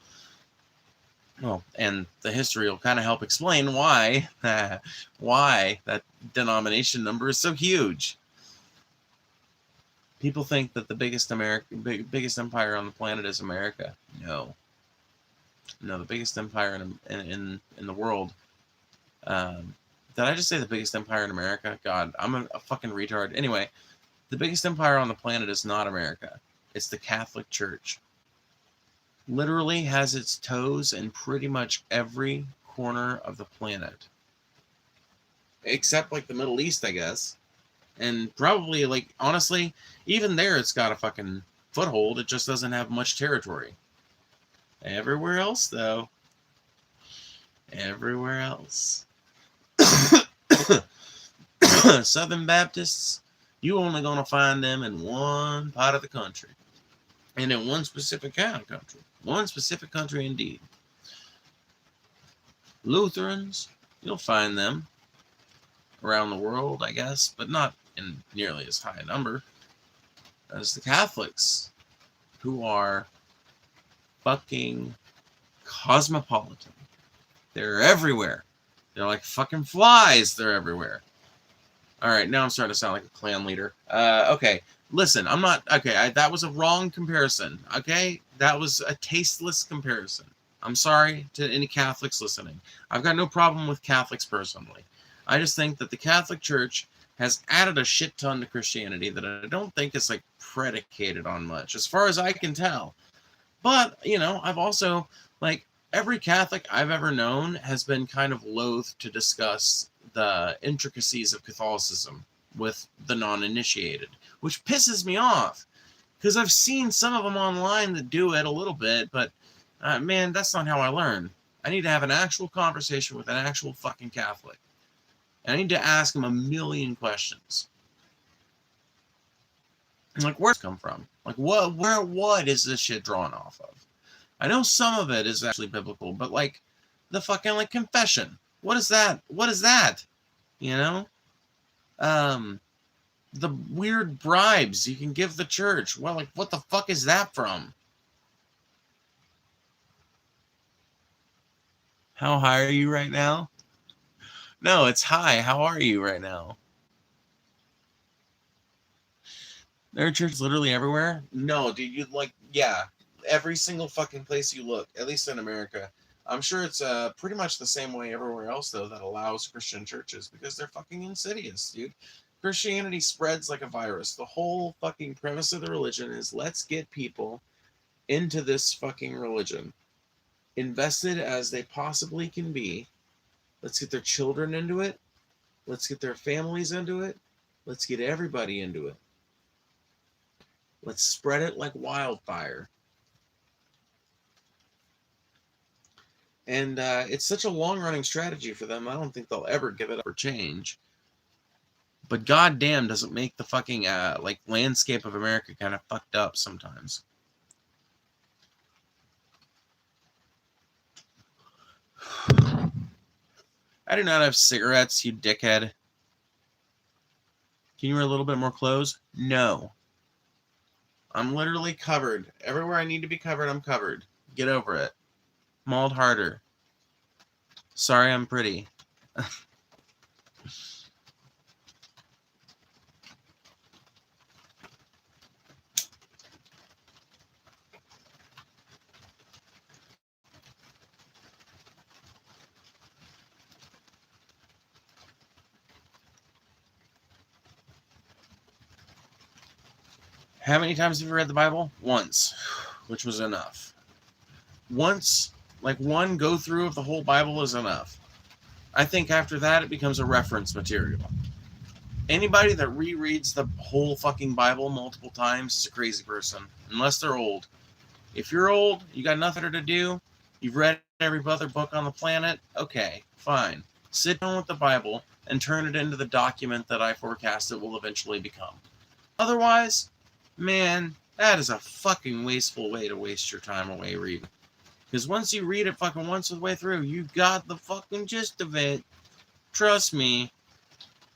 Well, and the history will kind of help explain why that denomination number is so huge. People think that the biggest empire on the planet is America. No, the biggest empire in the world. Did I just say the biggest empire in America? God, I'm a fucking retard. Anyway, the biggest empire on the planet is not America. It's the Catholic Church. Literally has its toes in pretty much every corner of the planet. Except, like, the Middle East, I guess. And probably, like, honestly, even there it's got a fucking foothold. It just doesn't have much territory. Everywhere else, though. Everywhere else. Southern Baptists, you only gonna find them in one part of the country, and in one specific kind of country, one specific country indeed. Lutherans, you'll find them around the world, I guess, but not in nearly as high a number as the Catholics, who are fucking cosmopolitan. They're everywhere. They're like fucking flies. They're everywhere. All right, now I'm starting to sound like a clan leader. Okay, listen, I'm not... Okay, that was a wrong comparison, okay? That was a tasteless comparison. I'm sorry to any Catholics listening. I've got no problem with Catholics personally. I just think that the Catholic Church has added a shit ton to Christianity that I don't think is like predicated on much, as far as I can tell. But, you know, I've also, like, every Catholic I've ever known has been kind of loath to discuss the intricacies of Catholicism with the non-initiated, which pisses me off, because I've seen some of them online that do it a little bit, but, man, that's not how I learn. I need to have an actual conversation with an actual fucking Catholic. And I need to ask him a million questions. Like, where's it come from? Like, what is this shit drawn off of? I know some of it is actually biblical, but like, the fucking, like, confession. What is that? What is that? You know? The weird bribes you can give the church. Well, like, what the fuck is that from? How high are you right now? No, it's high. How are you right now? There are churches literally everywhere? No, dude, you like, yeah, every single fucking place you look, at least in America. I'm sure it's pretty much the same way everywhere else, though, that allows Christian churches, because they're fucking insidious, dude. Christianity spreads like a virus. The whole fucking premise of the religion is, let's get people into this fucking religion, invested as they possibly can be. Let's get their children into it. Let's get their families into it. Let's get everybody into it. Let's spread it like wildfire. And it's such a long-running strategy for them, I don't think they'll ever give it up or change. But goddamn, does it make the fucking like landscape of America kind of fucked up sometimes. I do not have cigarettes, you dickhead. Can you wear a little bit more clothes? No. I'm literally covered. Everywhere I need to be covered, I'm covered. Get over it. Mauled harder. Sorry I'm pretty. How many times have you read the Bible? Once, which was enough. Once, like one go through of the whole Bible is enough. I think after that it becomes a reference material. Anybody that rereads the whole fucking Bible multiple times is a crazy person, unless they're old. If you're old, you got nothing to do, you've read every other book on the planet, okay, fine. Sit down with the Bible and turn it into the document that I forecast it will eventually become. Otherwise, man, that is a fucking wasteful way to waste your time away reading. Because once you read it fucking once the way through, you got the fucking gist of it. Trust me.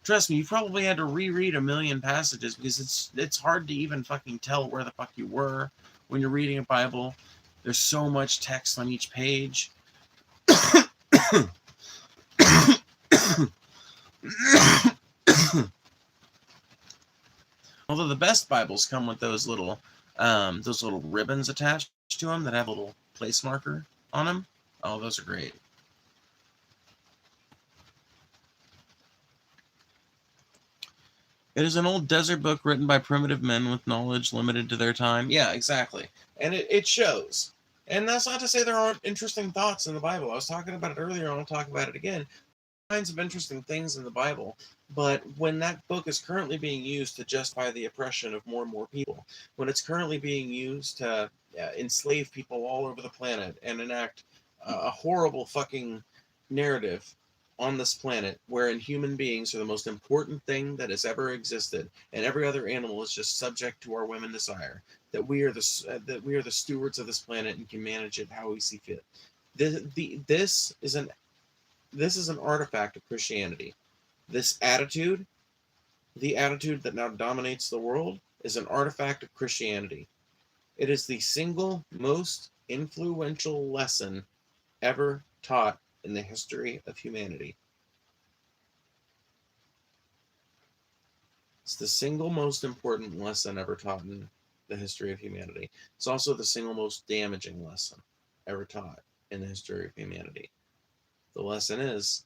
Trust me, you probably had to reread a million passages, because it's hard to even fucking tell where the fuck you were when you're reading a Bible. There's so much text on each page. Although the best Bibles come with those little ribbons attached to them that have a little place marker on them. Oh, those are great. It is an old desert book written by primitive men with knowledge limited to their time. Yeah, exactly. And it shows. And that's not to say there aren't interesting thoughts in the Bible. I was talking about it earlier, and I'll talk about it again. Kinds of interesting things in the Bible, but when that book is currently being used to justify the oppression of more and more people, when it's currently being used to enslave people all over the planet and enact a horrible fucking narrative on this planet, wherein human beings are the most important thing that has ever existed, and every other animal is just subject to our whim and desire, that we are the stewards of this planet and can manage it how we see fit. This is an artifact of Christianity. This attitude, the attitude that now dominates the world, is an artifact of Christianity. It is the single most influential lesson ever taught in the history of humanity. It's the single most important lesson ever taught in the history of humanity. It's also the single most damaging lesson ever taught in the history of humanity. The lesson is,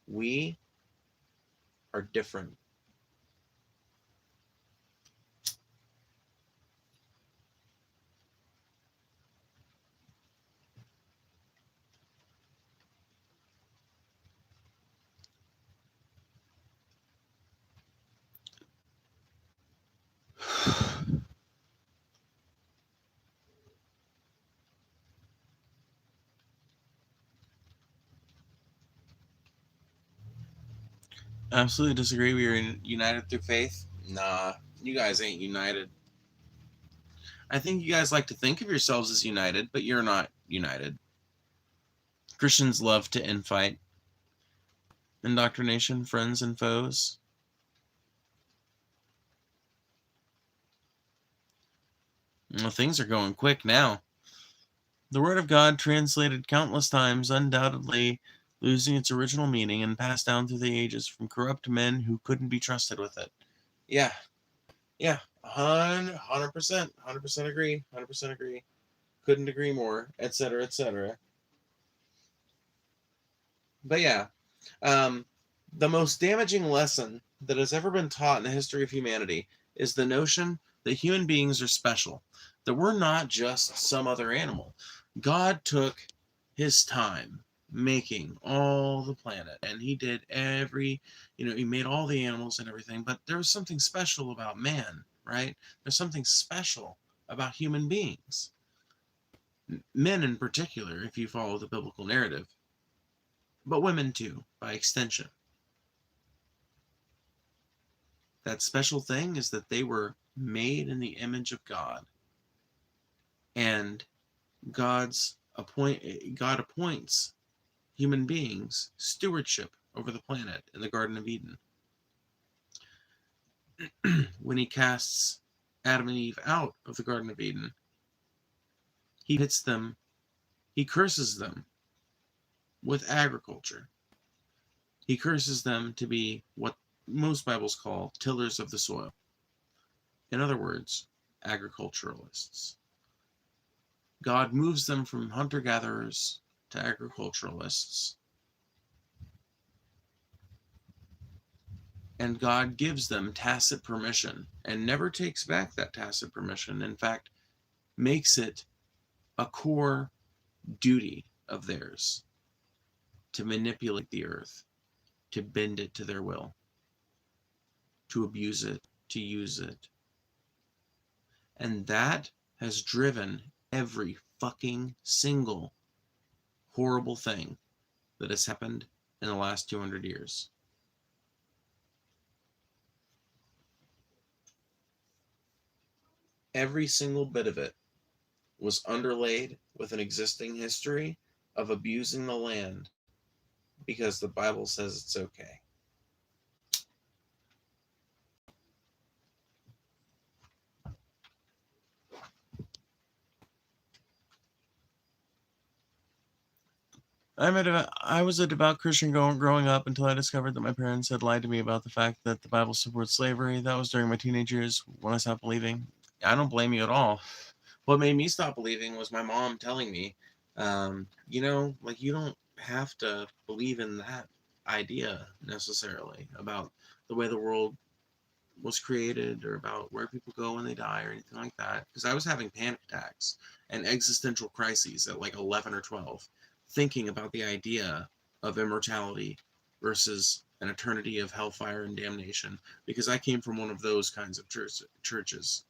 we are different Absolutely disagree. We are united through faith. Nah, you guys ain't united. I think you guys like to think of yourselves as united, but you're not united. Christians love to infight. Indoctrination, friends and foes. Well, things are going quick now. The Word of God, translated countless times, undoubtedly losing its original meaning and passed down through the ages from corrupt men who couldn't be trusted with it. Yeah, 100%, 100% agree, 100% agree. Couldn't agree more, etc., etc. But yeah, the most damaging lesson that has ever been taught in the history of humanity is the notion that human beings are special, that we're not just some other animal. God took his time making all the planet, and he did he made all the animals and everything, but there was something special about man, right? There's something special about human beings, men in particular, if you follow the biblical narrative, but women too, by extension. That special thing is that they were made in the image of God, and God appoints human beings stewardship over the planet in the Garden of Eden. When he casts Adam and Eve out of the Garden of Eden, he curses them with agriculture. He curses them to be what most Bibles call tillers of the soil. In other words, agriculturalists. God moves them from hunter-gatherers to agriculturalists. And God gives them tacit permission and never takes back that tacit permission. In fact, makes it a core duty of theirs to manipulate the earth, to bend it to their will, to abuse it, to use it. And that has driven every fucking single horrible thing that has happened in the last 200 years. Every single bit of it was underlaid with an existing history of abusing the land because the Bible says it's okay. I was a devout Christian growing up until I discovered that my parents had lied to me about the fact that the Bible supports slavery. That was during my teenage years when I stopped believing. I don't blame you at all. What made me stop believing was my mom telling me, you don't have to believe in that idea necessarily about the way the world was created or about where people go when they die or anything like that. Because I was having panic attacks and existential crises at like 11 or 12, thinking about the idea of immortality versus an eternity of hellfire and damnation, because I came from one of those kinds of churches.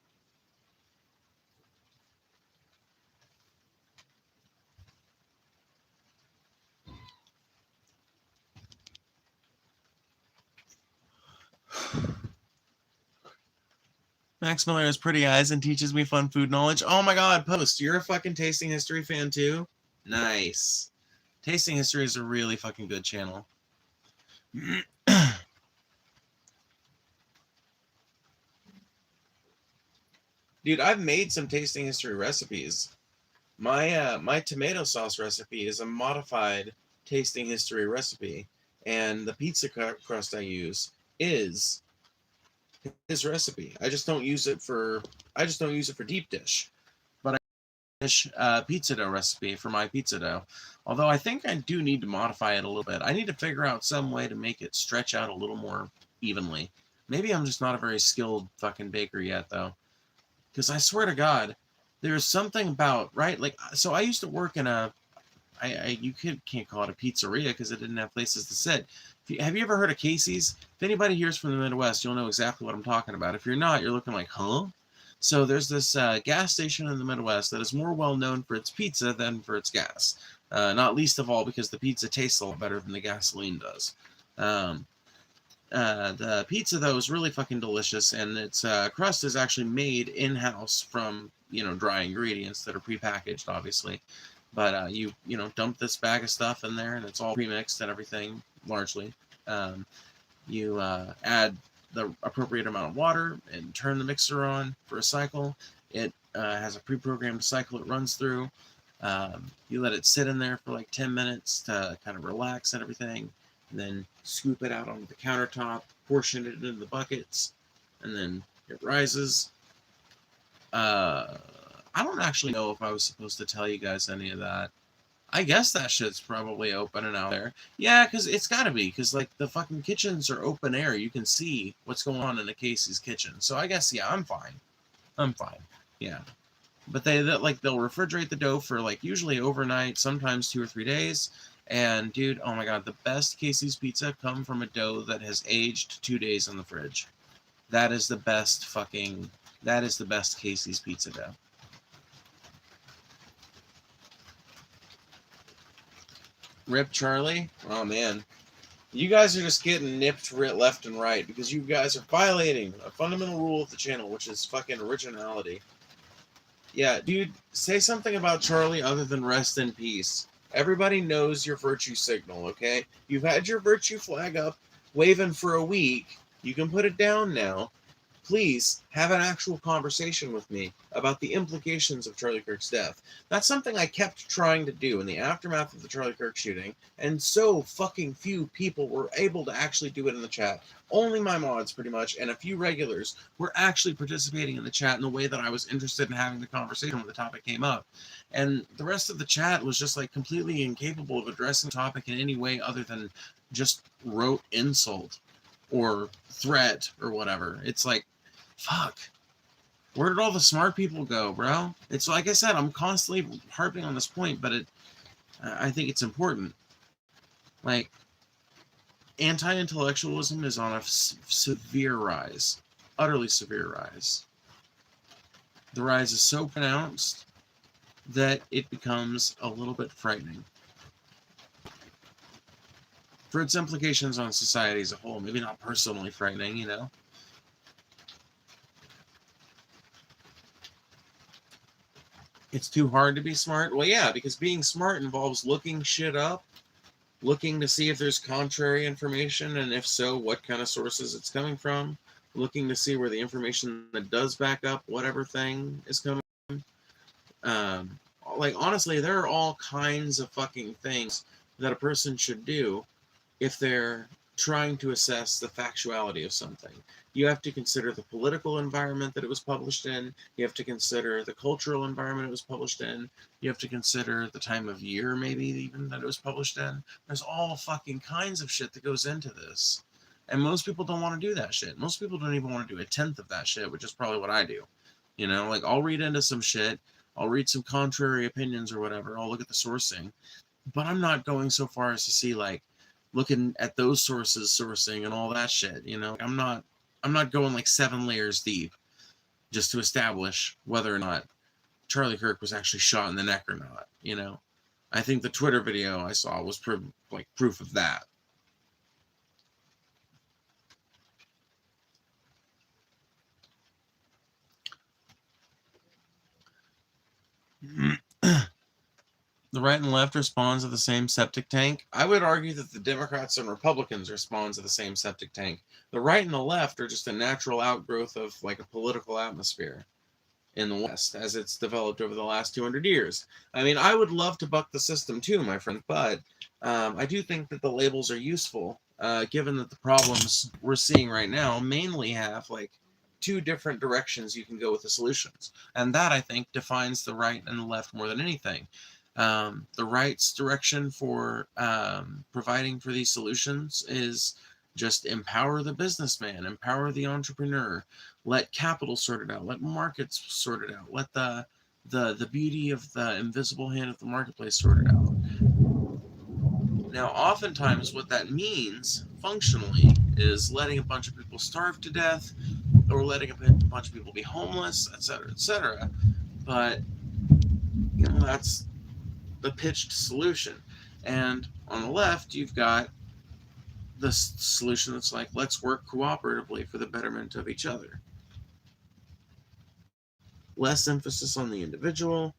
Max Miller has pretty eyes and teaches me fun food knowledge. Oh my god, Post, you're a fucking Tasting History fan too? Nice. Tasting History is a really fucking good channel. Dude, I've made some Tasting History recipes. My tomato sauce recipe is a modified Tasting History recipe, and the pizza crust I use is his recipe. I just don't use it for deep dish, but I dish pizza dough recipe for my pizza dough. Although I think I do need to modify it a little bit. I need to figure out some way to make it stretch out a little more evenly. Maybe I'm just not a very skilled fucking baker yet, though. Because I swear to God, there's something about, right? Like, so I used to work in you can't call it a pizzeria because it didn't have places to sit. Have you ever heard of Casey's? If anybody here is from the Midwest, you'll know exactly what I'm talking about. If you're not, you're looking like, huh? So there's this gas station in the Midwest that is more well known for its pizza than for its gas. Not least of all because the pizza tastes a lot better than the gasoline does. The pizza, though, is really fucking delicious, and its crust is actually made in-house from, dry ingredients that are prepackaged, obviously. But you dump this bag of stuff in there, and it's all premixed and everything, largely. You add the appropriate amount of water and turn the mixer on for a cycle. It has a pre-programmed cycle it runs through. You let it sit in there for like 10 minutes to kind of relax and everything, and then scoop it out onto the countertop, portion it into the buckets, and then it rises. I don't actually know if I was supposed to tell you guys any of that. I guess that shit's probably open and out there. Yeah, because it's got to be, because like the fucking kitchens are open air. You can see what's going on in a Casey's kitchen. So I guess, yeah, I'm fine. Yeah. But they'll refrigerate the dough for like usually overnight, sometimes 2 or 3 days. And dude, oh my god, the best Casey's pizza come from a dough that has aged 2 days in the fridge. That is the best Casey's pizza dough. Rip Charlie? Oh man. You guys are just getting nipped left and right because you guys are violating a fundamental rule of the channel, which is fucking originality. Yeah, dude, say something about Charlie other than rest in peace. Everybody knows your virtue signal, okay? You've had your virtue flag up, waving for a week. You can put it down now. Please have an actual conversation with me about the implications of Charlie Kirk's death. That's something I kept trying to do in the aftermath of the Charlie Kirk shooting, and so fucking few people were able to actually do it in the chat. Only my mods, pretty much, and a few regulars were actually participating in the chat in the way that I was interested in having the conversation when the topic came up. And the rest of the chat was just like completely incapable of addressing the topic in any way other than just rote insult or threat or whatever. It's like, fuck. Where did all the smart people go, bro? It's like I said, I'm constantly harping on this point, but I think it's important. Like, anti-intellectualism is on a severe rise, utterly severe rise. The rise is so pronounced that it becomes a little bit frightening for its implications on society as a whole. Maybe not personally frightening, you know? It's too hard to be smart? Well, yeah, because being smart involves looking shit up, looking to see if there's contrary information, and if so, what kind of sources it's coming from, looking to see where the information that does back up whatever thing is coming from. Like, honestly, there are all kinds of fucking things that a person should do if they're trying to assess the factuality of something. You have to consider the political environment that it was published in. You have to consider the cultural environment it was published in. You have to consider the time of year, maybe even, that it was published in. There's all fucking kinds of shit that goes into this. And most people don't want to do that shit. Most people don't even want to do 1/10 of that shit, which is probably what I do. You know, like, I'll read into some shit. I'll read some contrary opinions or whatever. I'll look at the sourcing. But I'm not going so far as to see, like, looking at those sources sourcing and all that shit, you know? I'm not going like 7 layers deep just to establish whether or not Charlie Kirk was actually shot in the neck or not, you know? I think the Twitter video I saw was proof of that. The right and left responds to the same septic tank. I would argue that the Democrats and Republicans respond to the same septic tank. The right and the left are just a natural outgrowth of like a political atmosphere in the West as it's developed over the last 200 years. I mean, I would love to buck the system too, my friend, but I do think that the labels are useful, given that the problems we're seeing right now mainly have like 2 different directions you can go with the solutions. And that, I think, defines the right and the left more than anything. The right's direction for providing for these solutions is just empower the businessman, empower the entrepreneur, let capital sort it out, let markets sort it out, let the beauty of the invisible hand of the marketplace sort it out. Now, oftentimes what that means functionally is letting a bunch of people starve to death or letting a bunch of people be homeless, etc., etc. But, you know, that's the pitched solution. And on the left, you've got the solution that's like, let's work cooperatively for the betterment of each other. Less emphasis on the individual,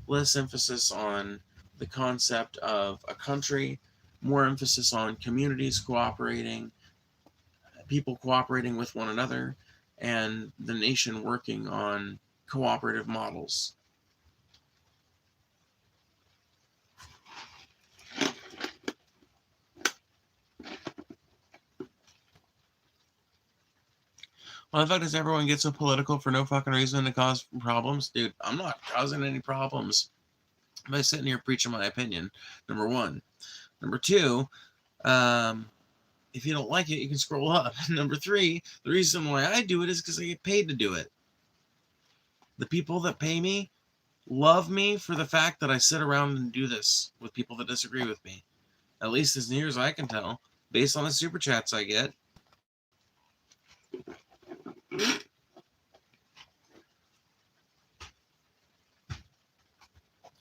less emphasis on the concept of a country, more emphasis on communities cooperating, people cooperating with one another, and the nation working on cooperative models. Well, the fact is everyone gets so political for no fucking reason to cause problems. Dude, I'm not causing any problems by sitting here preaching my opinion, number one. Number two, if you don't like it, you can scroll up. Number three, the reason why I do it is because I get paid to do it. The people that pay me love me for the fact that I sit around and do this with people that disagree with me. At least as near as I can tell, based on the super chats I get.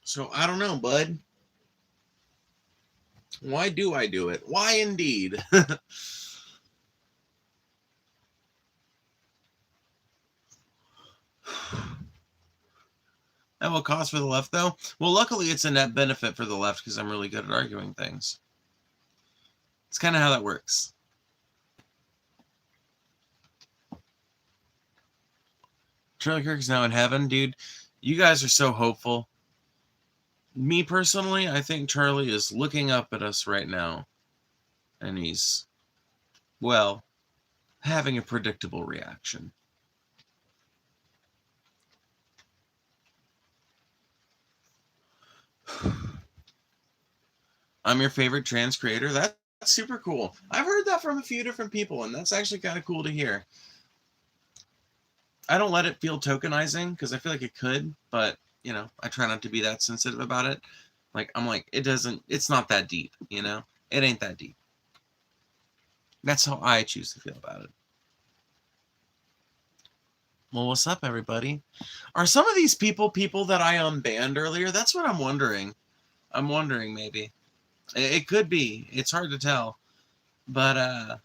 So I don't know, bud. Why do I do it? Why indeed? At what cost for the left, though? Well, luckily it's a net benefit for the left because I'm really good at arguing things. It's kind of how that works. Charlie Kirk's now in heaven, dude. You guys are so hopeful. Me personally, I think Charlie is looking up at us right now. And he's, well, having a predictable reaction. I'm your favorite trans creator. That's super cool. I've heard that from a few different people, and that's actually kind of cool to hear. I don't let it feel tokenizing because I feel like it could, but you know, I try not to be that sensitive about it. Like, I'm like, it's not that deep, you know? It ain't that deep. That's how I choose to feel about it. Well, what's up, everybody? Are some of these people that I unbanned earlier? That's what I'm wondering. I'm wondering, maybe. It could be. It's hard to tell. But,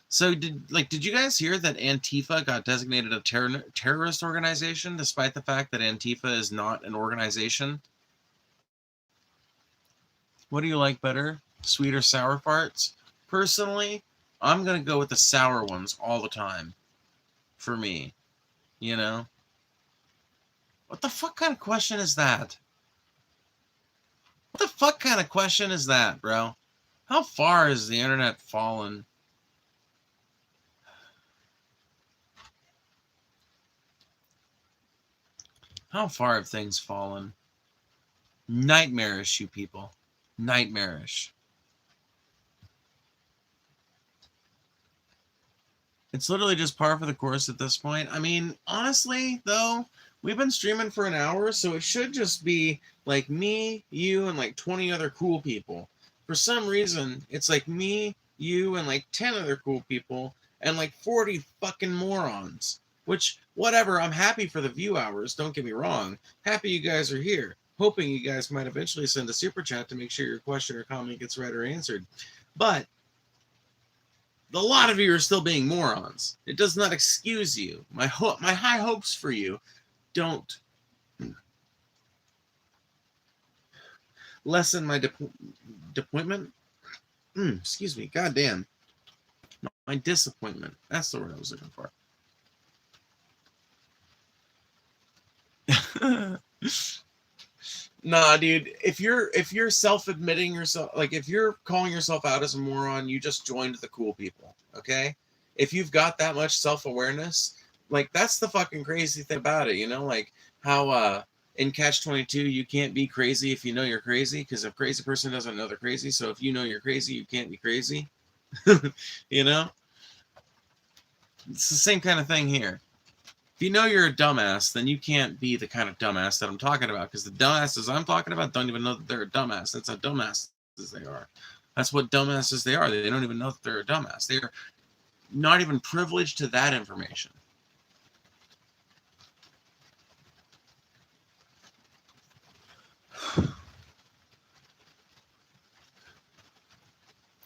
so did you guys hear that Antifa got designated a terrorist organization, despite the fact that Antifa is not an organization? What do you like better, sweet or sour farts? Personally, I'm going to go with the sour ones all the time. For me. You know? What the fuck kind of question is that? What the fuck kind of question is that, bro? How far has the internet fallen? How far have things fallen? Nightmarish, you people. Nightmarish. It's literally just par for the course at this point. I mean, honestly, though, we've been streaming for an hour, so it should just be like me, you, and like 20 other cool people. For some reason, it's like me, you, and like 10 other cool people, and like 40 fucking morons. Which, whatever, I'm happy for the view hours, don't get me wrong. Happy you guys are here. Hoping you guys might eventually send a super chat to make sure your question or comment gets read or answered. But a lot of you are still being morons. It does not excuse you. My high hopes for you don't lessen my disappointment. Excuse me. Goddamn. My disappointment. That's the word I was looking for. Nah, dude. If you're self-admitting yourself, like if you're calling yourself out as a moron, you just joined the cool people. Okay? If you've got that much self-awareness, like that's the fucking crazy thing about it, you know? Like how in Catch-22 you can't be crazy if you know you're crazy, because a crazy person doesn't know they're crazy. So if you know you're crazy, you can't be crazy. You know? It's the same kind of thing here. If you know you're a dumbass, then you can't be the kind of dumbass that I'm talking about, because the dumbasses I'm talking about don't even know that they're a dumbass. That's how dumbasses they are. That's what dumbasses they are. They don't even know that they're a dumbass. They're not even privileged to that information.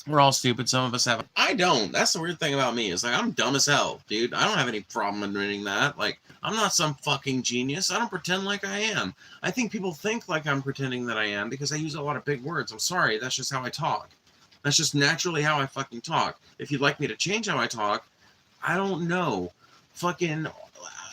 We're all stupid. Some of us have. I don't. That's the weird thing about me. Is like, I'm dumb as hell, dude. I don't have any problem admitting that. Like, I'm not some fucking genius. I don't pretend like I am. I think people think like I'm pretending that I am because I use a lot of big words. I'm sorry. That's just how I talk. That's just naturally how I fucking talk. If you'd like me to change how I talk, I don't know. Fucking,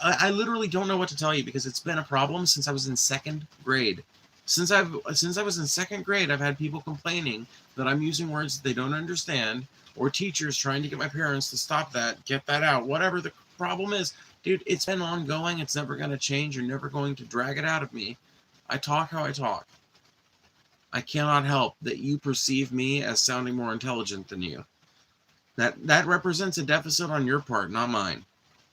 I literally don't know what to tell you because it's been a problem since I was in second grade. Since I was in second grade, I've had people complaining that I'm using words that they don't understand, or teachers trying to get my parents to stop that, get that out, whatever the problem is. Dude, it's been ongoing. It's never going to change. You're never going to drag it out of me. I talk how I talk. I cannot help that you perceive me as sounding more intelligent than you. That represents a deficit on your part, not mine.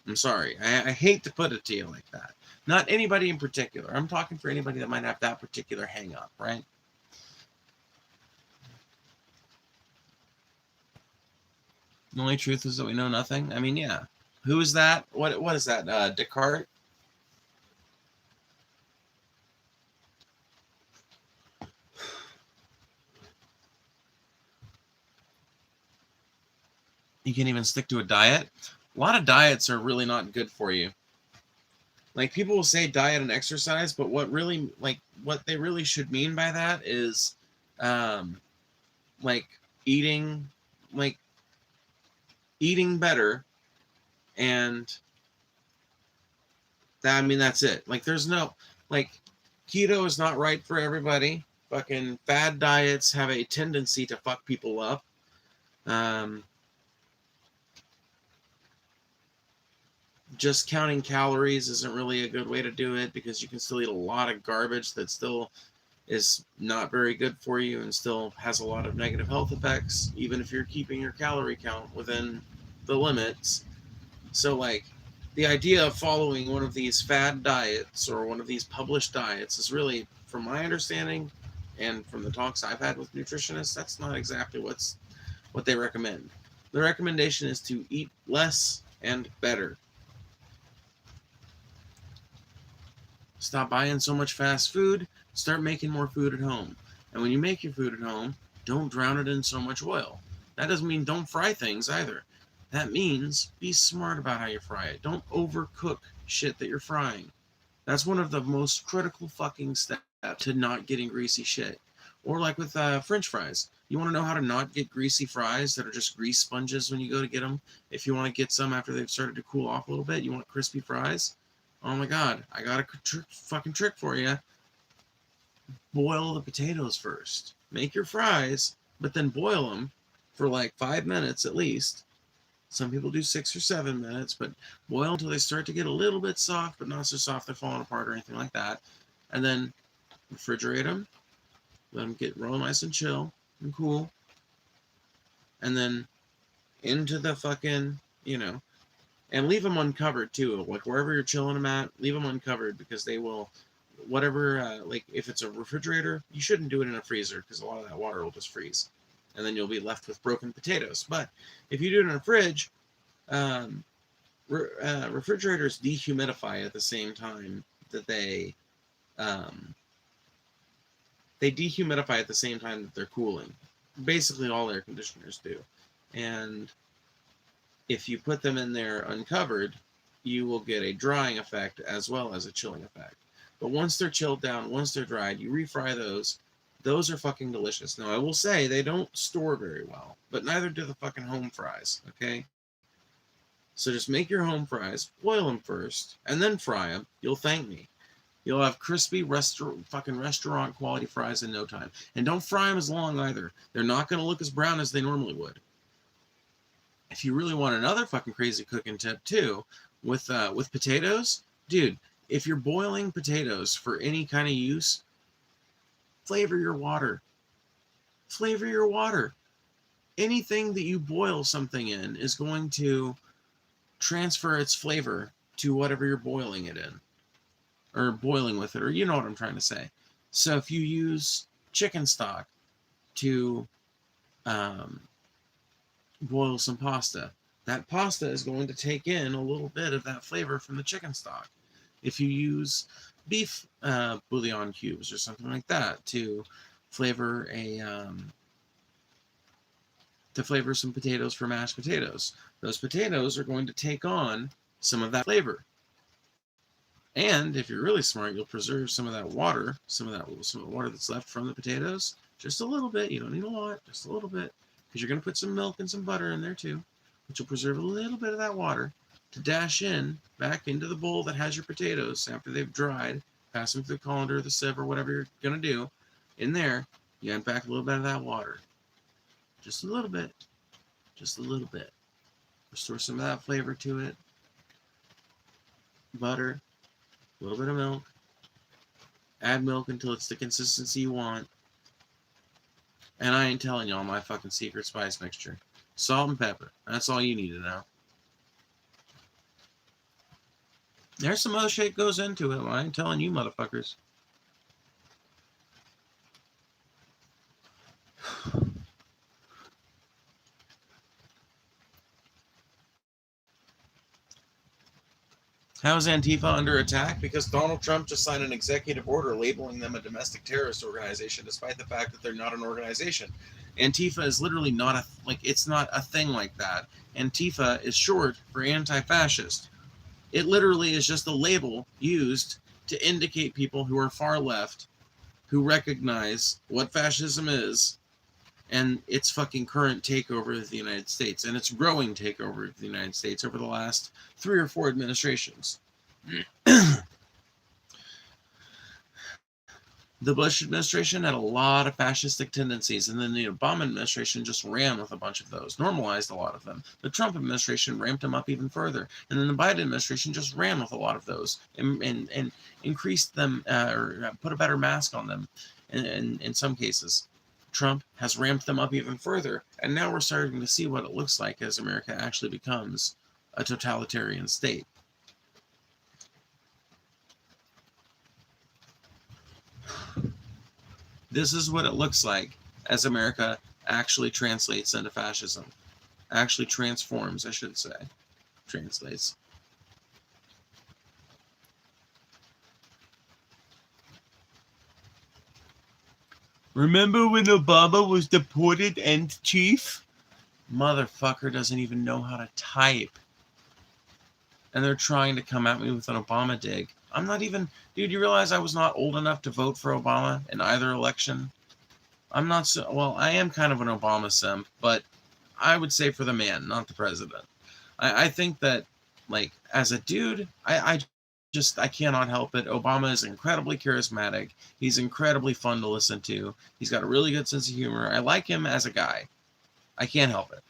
I'm sorry. I hate to put it to you like that. Not anybody in particular. I'm talking for anybody that might have that particular hang up, right? The only truth is that we know nothing. I mean, yeah. Who is that? What is that? Descartes? You can't even stick to a diet. A lot of diets are really not good for you. Like, people will say diet and exercise, but what they really should mean by that is like eating better, and that, I mean, that's it. Like, there's no, like, keto is not right for everybody. Fucking fad diets have a tendency to fuck people up. Just counting calories isn't really a good way to do it because you can still eat a lot of garbage that still is not very good for you and still has a lot of negative health effects, even if you're keeping your calorie count within the limits. So, like, the idea of following one of these fad diets or one of these published diets is really, from my understanding and from the talks I've had with nutritionists, that's not exactly what they recommend. The recommendation is to eat less and better. Stop buying so much fast food. Start making more food at home. And when you make your food at home, don't drown it in so much oil. That doesn't mean don't fry things either. That means be smart about how you fry it. Don't overcook shit that you're frying. That's one of the most critical fucking steps to not getting greasy shit. Or like with French fries. You want to know how to not get greasy fries that are just grease sponges when you go to get them? If you want to get some after they've started to cool off a little bit, you want crispy fries? Oh my God, I got a fucking trick for you. Boil the potatoes first. Make your fries, but then boil them for like 5 minutes at least. Some people do 6 or 7 minutes, but boil until they start to get a little bit soft, but not so soft they're falling apart or anything like that. And then refrigerate them. Let them get real nice and chill and cool. And then into the fucking, and leave them uncovered too. Like, wherever you're chilling them at, leave them uncovered because they will, whatever, like, if it's a refrigerator, you shouldn't do it in a freezer because a lot of that water will just freeze. And then you'll be left with broken potatoes. But if you do it in a fridge, refrigerators dehumidify at the same time that they dehumidify at the same time that they're cooling. Basically, all air conditioners do. And if you put them in there uncovered, you will get a drying effect as well as a chilling effect. But once they're chilled down, once they're dried, you refry those. Those are fucking delicious. Now, I will say they don't store very well, but neither do the fucking home fries, okay? So just make your home fries, boil them first, and then fry them. You'll thank me. You'll have crispy fucking restaurant quality fries in no time. And don't fry them as long either. They're not going to look as brown as they normally would. If you really want another fucking crazy cooking tip too, with potatoes, dude, if you're boiling potatoes for any kind of use, flavor your water. Flavor your water. Anything that you boil something in is going to transfer its flavor to whatever you're boiling it in. Or boiling with it, or you know what I'm trying to say. So if you use chicken stock to boil some pasta, that pasta is going to take in a little bit of that flavor from the chicken stock. If you use beef bouillon cubes or something like that to flavor a to flavor some potatoes for mashed potatoes. Those potatoes are going to take on some of that flavor. And if you're really smart, you'll preserve some of that water, some of the water that's left from the potatoes, just a little bit. You don't need a lot, just a little bit, because you're going to put some milk and some butter in there too, which will preserve a little bit of that water to dash in back into the bowl that has your potatoes after they've dried. Pass them through the colander or the sieve or whatever you're going to do. In there, you add back a little bit of that water. Just a little bit. Just a little bit. Restore some of that flavor to it. Butter. A little bit of milk. Add milk until it's the consistency you want. And I ain't telling y'all my fucking secret spice mixture. Salt and pepper. That's all you need to know. There's some other shit goes into it. I ain't telling you motherfuckers. How is Antifa under attack? Because Donald Trump just signed an executive order labeling them a domestic terrorist organization, despite the fact that they're not an organization. Antifa is literally not it's not a thing like that. Antifa is short for anti-fascist. It literally is just a label used to indicate people who are far left, who recognize what fascism is, and its fucking current takeover of the United States, and its growing takeover of the United States over the last 3 or 4 administrations. The Bush administration had a lot of fascistic tendencies, and then the Obama administration just ran with a bunch of those, normalized a lot of them. The Trump administration ramped them up even further, and then the Biden administration just ran with a lot of those and increased them or put a better mask on them in some cases. Trump has ramped them up even further, and now we're starting to see what it looks like as America actually becomes a totalitarian state. This is what it looks like as America actually translates into fascism. Actually transforms, I should say. Translates. Remember when Obama was deported and chief? Motherfucker doesn't even know how to type. And they're trying to come at me with an Obama dig. I'm not even... Dude, you realize I was not old enough to vote for Obama in either election? I'm not so... Well, I am kind of an Obama simp, but I would say for the man, not the president. I think that, like, as a dude, I cannot help it. Obama is incredibly charismatic. He's incredibly fun to listen to. He's got a really good sense of humor. I like him as a guy. I can't help it.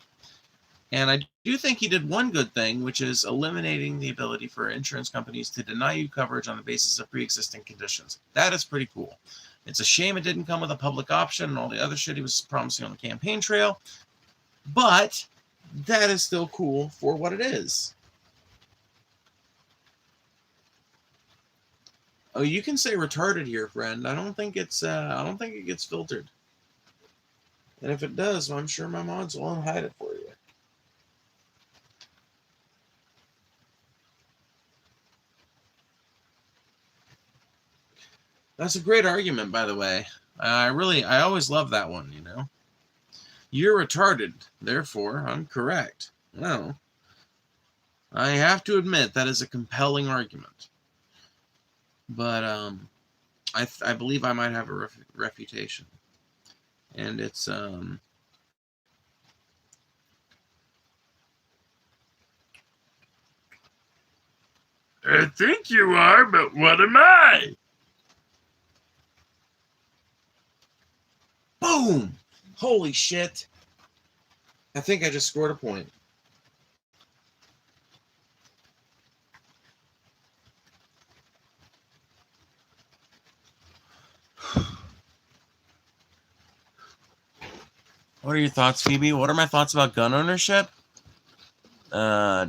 And I do think he did one good thing, which is eliminating the ability for insurance companies to deny you coverage on the basis of pre-existing conditions. That is pretty cool. It's a shame it didn't come with a public option and all the other shit he was promising on the campaign trail. But that is still cool for what it is. Oh, you can say retarded here, friend. I don't think it gets filtered. And if it does, well, I'm sure my mods will unhide it for you. That's a great argument, by the way. I always love that one, you know. You're retarded, therefore I'm correct. Well, I have to admit that is a compelling argument. But I believe I might have a refutation. And it's I think you are, but what am I? Boom! Holy shit. I think I just scored a point. What are your thoughts, Phoebe? What are my thoughts about gun ownership? Well, I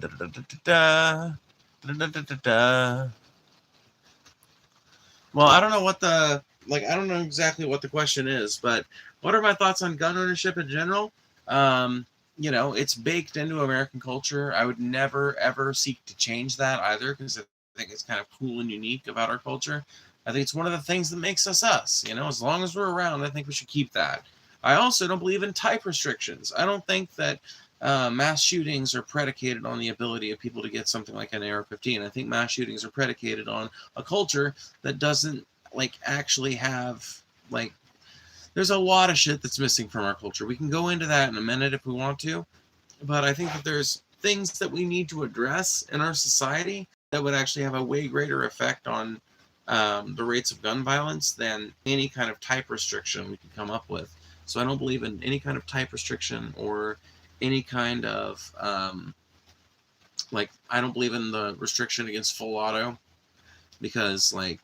don't know I don't know exactly what the question is, but what are my thoughts on gun ownership in general? You know, it's baked into American culture. I would never, ever seek to change that either, because I think it's kind of cool and unique about our culture. I think it's one of the things that makes us us. You know, as long as we're around, I think we should keep that. I also don't believe in type restrictions. I don't think that mass shootings are predicated on the ability of people to get something like an AR-15. I think mass shootings are predicated on a culture that doesn't like actually have like. There's a lot of shit that's missing from our culture. We can go into that in a minute if we want to, but I think that there's things that we need to address in our society that would actually have a way greater effect on the rates of gun violence than any kind of type restriction we can come up with. So I don't believe in any kind of type restriction or any kind of I don't believe in the restriction against full auto, because like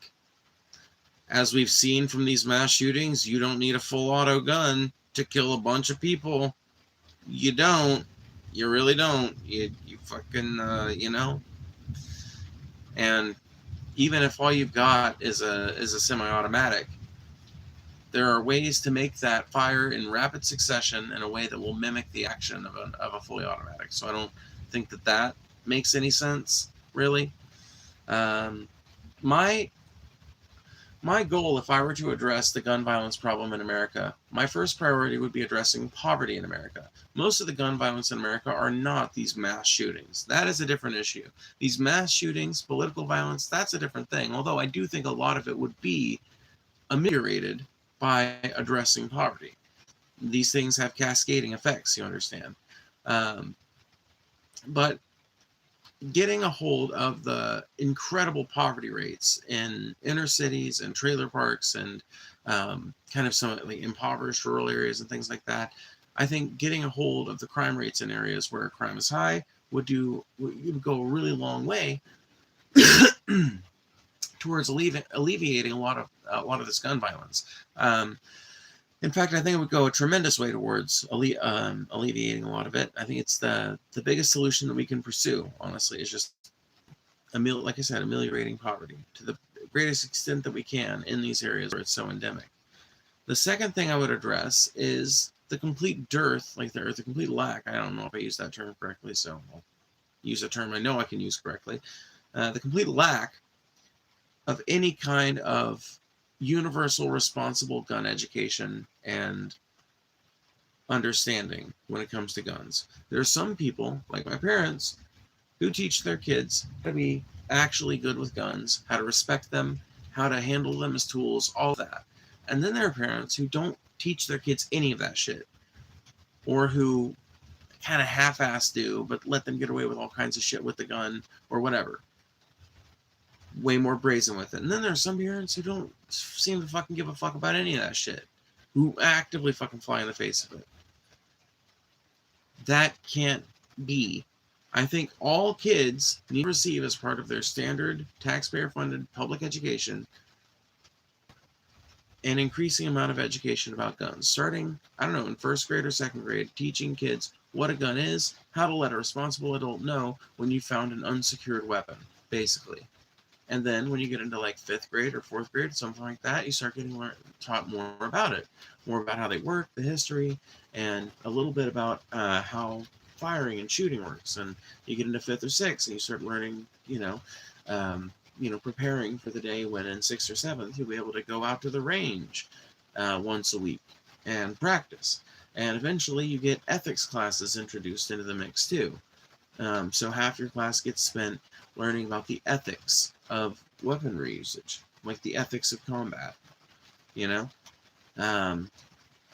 as we've seen from these mass shootings, you don't need a full auto gun to kill a bunch of people. You don't. You really don't. You fucking And even if all you've got is a semi-automatic, there are ways to make that fire in rapid succession in a way that will mimic the action of a fully automatic. So I don't think that makes any sense, really. My goal, if I were to address the gun violence problem in America, my first priority would be addressing poverty in America. Most of the gun violence in America are not these mass shootings. That is a different issue. These mass shootings, political violence, that's a different thing. Although I do think a lot of it would be ameliorated by addressing poverty. These things have cascading effects, you understand. But getting a hold of the incredible poverty rates in inner cities and trailer parks and kind of some like impoverished rural areas and things like that, I think getting a hold of the crime rates in areas where crime is high would go a really long way towards alleviating a lot of this gun violence. In fact, I think it would go a tremendous way towards alleviating a lot of it. I think it's the biggest solution that we can pursue, honestly, is just, like I said, ameliorating poverty to the greatest extent that we can in these areas where it's so endemic. The second thing I would address is the complete dearth, the complete lack. I don't know if I use that term correctly, so I'll use a term I know I can use correctly. The complete lack of any kind of universal responsible gun education and understanding when it comes to guns. There are some people, like my parents, who teach their kids how to be actually good with guns, how to respect them, how to handle them as tools, all that. And then there are parents who don't teach their kids any of that shit, or who kind of half-ass do, but let them get away with all kinds of shit with the gun or whatever. Way more brazen with it. And then there are some parents who don't seem to fucking give a fuck about any of that shit, who actively fucking fly in the face of it. That can't be. I think all kids need to receive, as part of their standard taxpayer-funded public education, an increasing amount of education about guns, starting, I don't know, in first grade or second grade, teaching kids what a gun is, how to let a responsible adult know when you found an unsecured weapon, basically. And then when you get into like 5th grade or 4th grade, something like that, you start getting taught more about it, more about how they work, the history, and a little bit about how firing and shooting works. And you get into 5th or 6th, and you start learning, preparing for the day when in 6th or 7th you'll be able to go out to the range once a week and practice. And eventually you get ethics classes introduced into the mix too. So half your class gets spent learning about the ethics of weaponry usage, like the ethics of combat.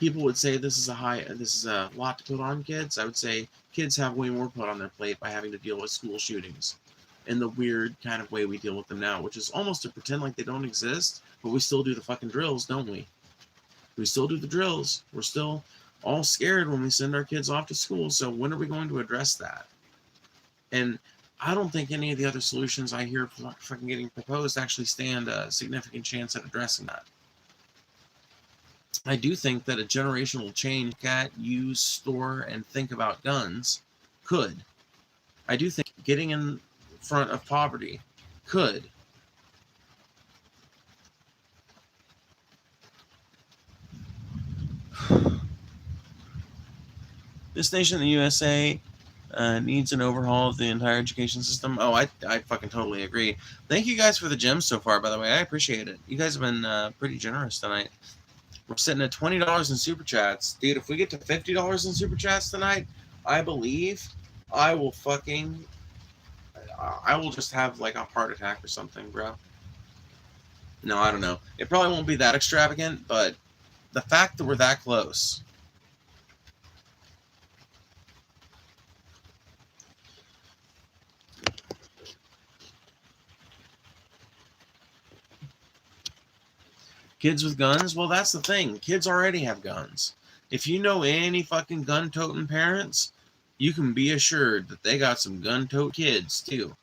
People would say this is a lot to put on kids. I would say kids have way more put on their plate by having to deal with school shootings in the weird kind of way we deal with them now, which is almost to pretend like they don't exist, but we still do the fucking drills, don't we? We still do the drills. We're still all scared when we send our kids off to school, so when are we going to address that? And I don't think any of the other solutions I hear fucking getting proposed actually stand a significant chance at addressing that. I do think that a generational change at use, store, and think about guns could. I do think getting in front of poverty could. This nation, the USA, needs an overhaul of the entire education system. Oh, I fucking totally agree. Thank you guys for the gems so far, by the way. I appreciate it. You guys have been pretty generous tonight. We're sitting at $20 in super chats. Dude, if we get to $50 in super chats tonight, I believe I will just have like a heart attack or something, bro. No, I don't know. It probably won't be that extravagant, but the fact that we're that close. Kids with guns? Well, that's the thing. Kids already have guns. If you know any fucking gun-toting parents, you can be assured that they got some gun-tote kids, too.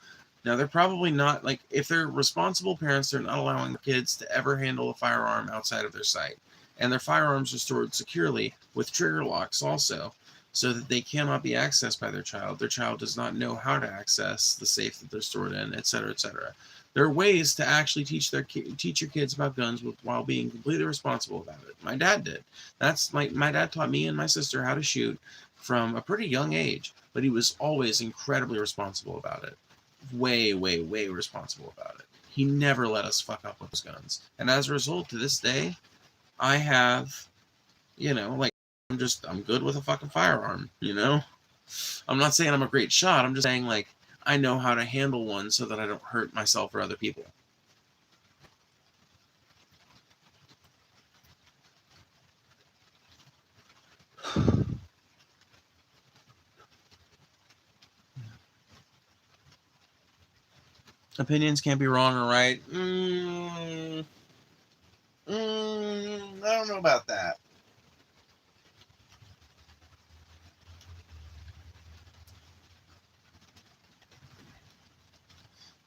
Now, they're probably not, like, if they're responsible parents, they're not allowing the kids to ever handle a firearm outside of their sight. And their firearms are stored securely with trigger locks also, so that they cannot be accessed by their child. Their child does not know how to access the safe that they're stored in, etc., etc. There are ways to actually teach your kids about guns while being completely responsible about it. My dad did. My dad taught me and my sister how to shoot from a pretty young age, but he was always incredibly responsible about it. Way, way, way responsible about it. He never let us fuck up with his guns. And as a result, to this day, I have, I'm good with a fucking firearm, I'm not saying I'm a great shot. I'm just saying, like, I know how to handle one so that I don't hurt myself or other people. Opinions can't be wrong or right. I don't know about that.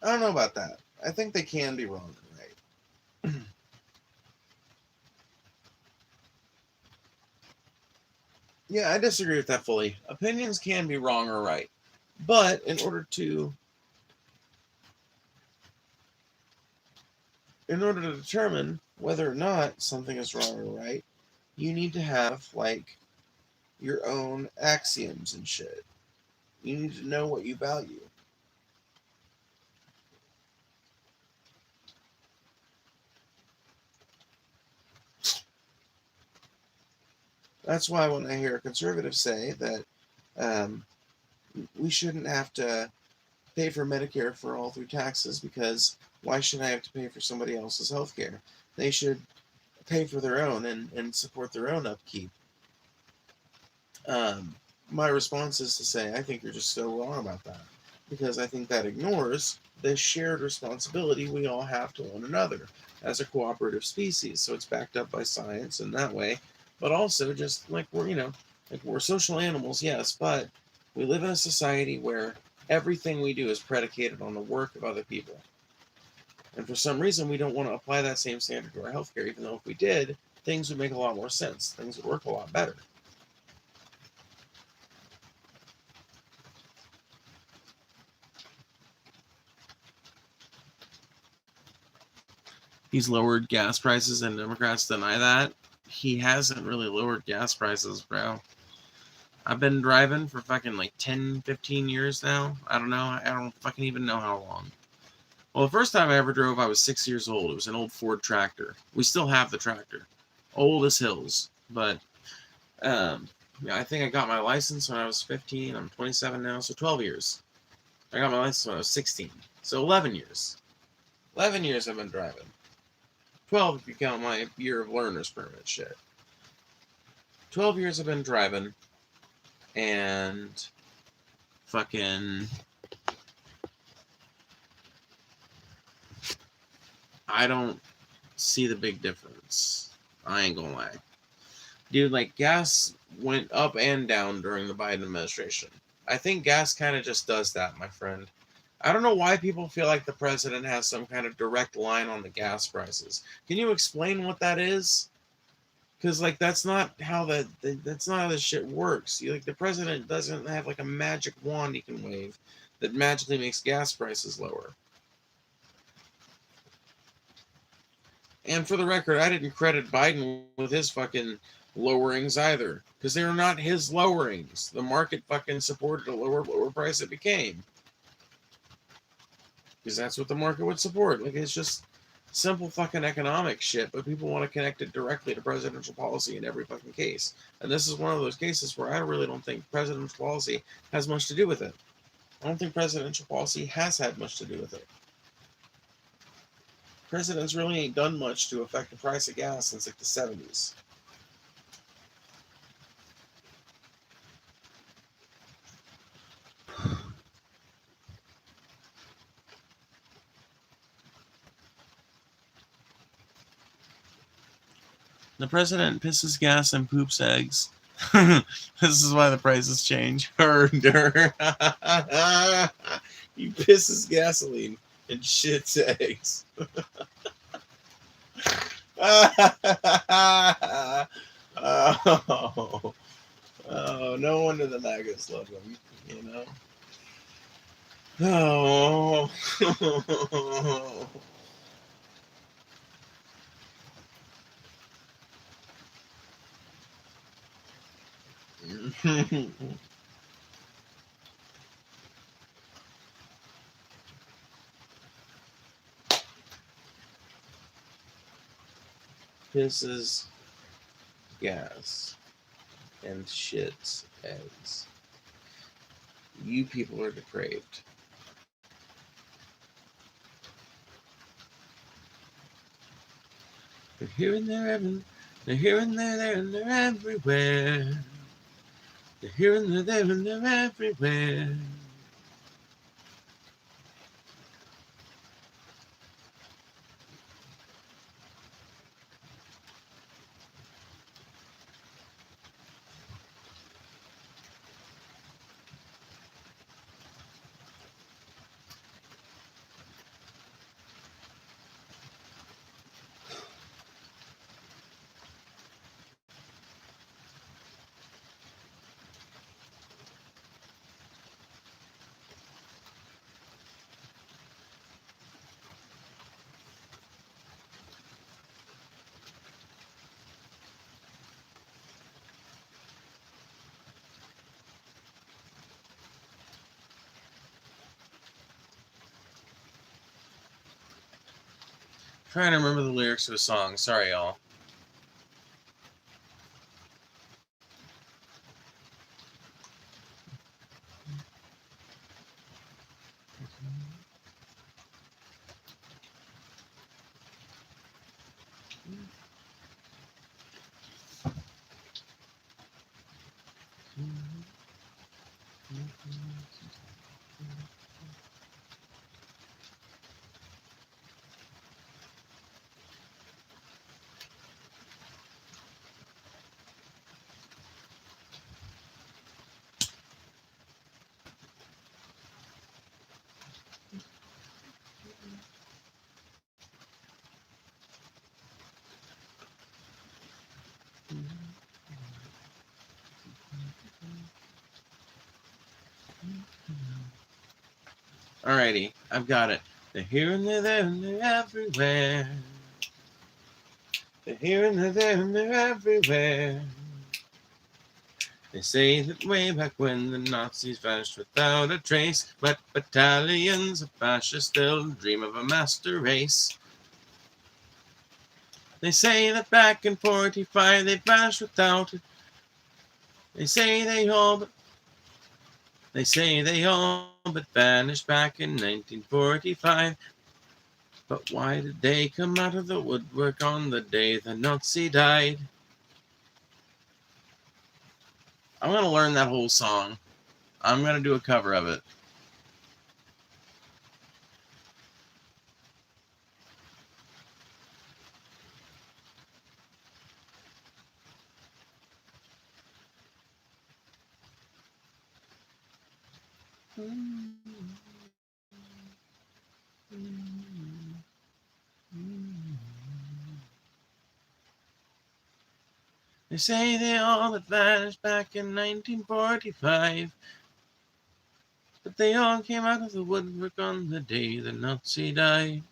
I don't know about that. I think they can be wrong and right. Yeah, I disagree with that fully. Opinions can be wrong or right. But in order to determine whether or not something is wrong or right, you need to have, like, your own axioms and shit. You need to know what you value. That's why when I hear a conservative say that we shouldn't have to pay for Medicare for all through taxes, because why should I have to pay for somebody else's health care? They should pay for their own and support their own upkeep. My response is to say, I think you're just so wrong about that, because I think that ignores the shared responsibility we all have to one another as a cooperative species. So it's backed up by science in that way, but also just like we're social animals, yes, but we live in a society where everything we do is predicated on the work of other people. And for some reason, we don't want to apply that same standard to our healthcare, even though if we did, things would make a lot more sense. Things would work a lot better. He's lowered gas prices, and Democrats deny that. He hasn't really lowered gas prices, bro. I've been driving for fucking like 10, 15 years now. I don't know. I don't fucking even know how long. Well, the first time I ever drove, I was 6 years old. It was an old Ford tractor. We still have the tractor. Old as hills. But, yeah, I think I got my license when I was 15. I'm 27 now, so 12 years. I got my license when I was 16. So 11 years. 11 years I've been driving. 12 if you count my year of learner's permit shit. 12 years I've been driving. And fucking I don't see the big difference. I ain't gonna lie. Dude, like, gas went up and down during the Biden administration. I think gas kind of just does that, my friend. I don't know why people feel like the president has some kind of direct line on the gas prices. Can you explain what that is? Because, like, that's not how that's not how this shit works. Like, the president doesn't have, like, a magic wand he can wave that magically makes gas prices lower. And for the record, I didn't credit Biden with his fucking lowerings either, because they were not his lowerings. The market fucking supported a lower price it became. Because that's what the market would support. Like, it's just simple fucking economic shit, but people want to connect it directly to presidential policy in every fucking case. And this is one of those cases where I really don't think presidential policy has much to do with it. I don't think presidential policy has had much to do with it. Presidents really ain't done much to affect the price of gas since like the 70s. The president pisses gas and poops eggs. This is why the prices change. He pisses gasoline and shits eggs. Oh, no wonder the MAGAs love him, you know. Oh. Pisses gas and shits eggs. You people are depraved. They're here and there, they're here and there, and they're everywhere. They're here and they're there, and they're everywhere. Trying to remember the lyrics of a song. Sorry, y'all. Alrighty, I've got it. They're here and they're there and they're everywhere. They're here and they're there and they're everywhere. They say that way back when the Nazis vanished without a trace, but battalions of fascists still dream of a master race. They say that back in 45 they vanished without it. They say they all but vanished back in 1945. But why did they come out of the woodwork on the day the Nazi died? I'm going to learn that whole song. I'm going to do a cover of it. They say they all but vanished back in 1945, but they all came out of the woodwork on the day the Nazi died.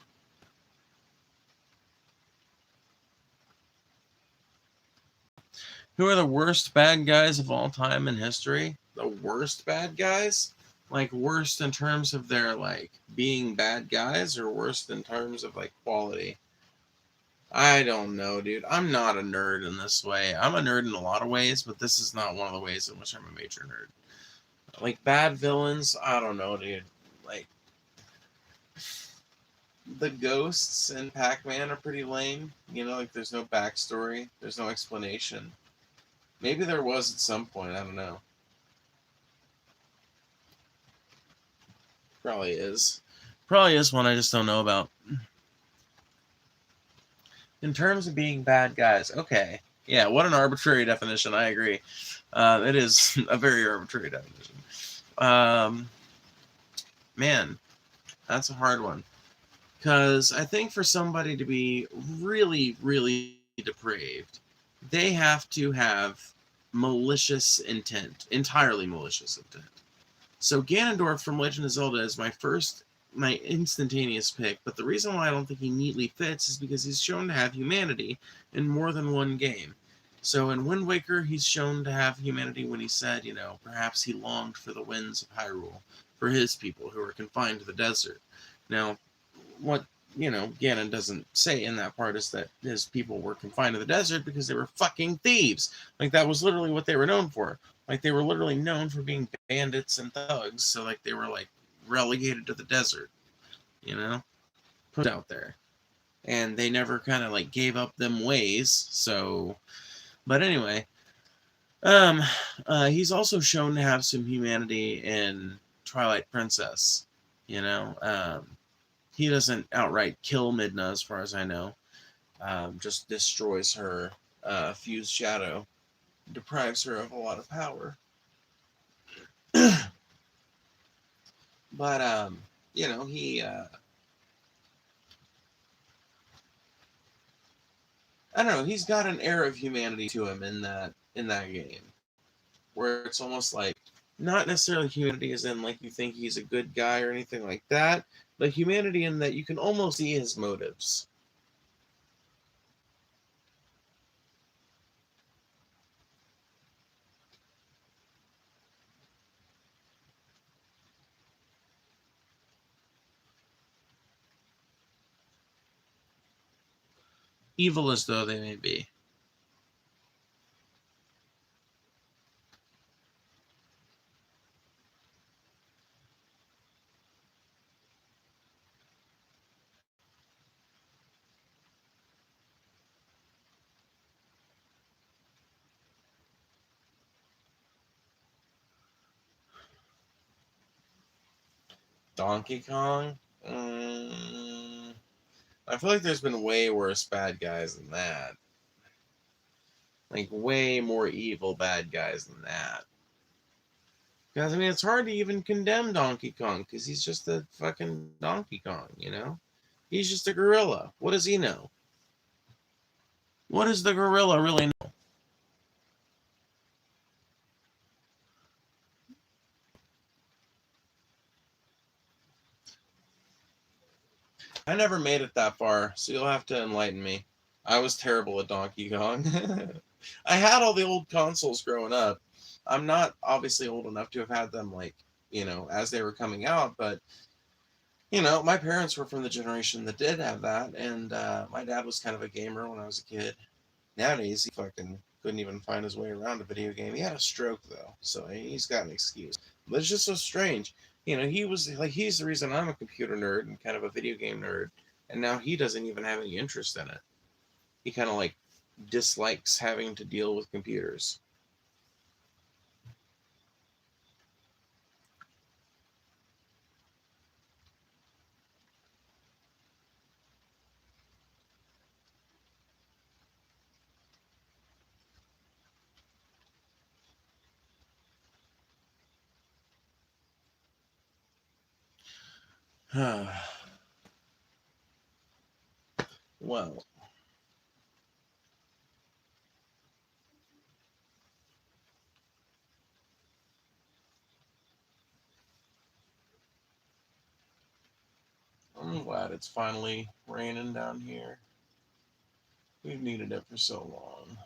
Who are the worst bad guys of all time in history? The worst bad guys? Like worst in terms of their like being bad guys, or worst in terms of like quality? I don't know, dude. I'm not a nerd in this way. I'm a nerd in a lot of ways, but this is not one of the ways in which I'm a major nerd. Like, bad villains, I don't know, dude. Like, the ghosts in Pac-Man are pretty lame. You know, like, there's no backstory. There's no explanation. Maybe there was at some point. I don't know. Probably is. Probably is one I just don't know about. In terms of being bad guys, okay. Yeah, what an arbitrary definition. I agree. It is a very arbitrary definition. Man, that's a hard one. Because I think for somebody to be really, really depraved, they have to have malicious intent, entirely malicious intent. So Ganondorf from Legend of Zelda is my instantaneous pick, but the reason why I don't think he neatly fits is because he's shown to have humanity in more than one game. So in Wind Waker, he's shown to have humanity when he said, perhaps he longed for the winds of Hyrule, for his people who are confined to the desert. Now, what Ganon doesn't say in that part is that his people were confined to the desert because they were fucking thieves. Like, that was literally what they were known for. Like, they were literally known for being bandits and thugs, so like they were like relegated to the desert, put out there, and they never kind of like gave up them ways. So, but anyway, he's also shown to have some humanity in Twilight Princess. He doesn't outright kill Midna, as far as I know. Just destroys her fused shadow, deprives her of a lot of power. But he I don't know, he's got an air of humanity to him in that game, where it's almost like not necessarily humanity as in like you think he's a good guy or anything like that, but humanity in that you can almost see his motives. Evil as though they may be. Donkey Kong? I feel like there's been way worse bad guys than that. Like, way more evil bad guys than that. Because, I mean, it's hard to even condemn Donkey Kong, because he's just a fucking Donkey Kong, He's just a gorilla. What does he know? What does the gorilla really know? I never made it that far, so you'll have to enlighten me. I was terrible at Donkey Kong. I had all the old consoles growing up. I'm not obviously old enough to have had them, like, as they were coming out, but, my parents were from the generation that did have that, and my dad was kind of a gamer when I was a kid. Nowadays, he fucking couldn't even find his way around a video game. He had a stroke, though, so he's got an excuse. But it's just so strange. He was like, he's the reason I'm a computer nerd and kind of a video game nerd, and now he doesn't even have any interest in it. He kind of like dislikes having to deal with computers. Well, I'm glad it's finally raining down here. We've needed it for so long.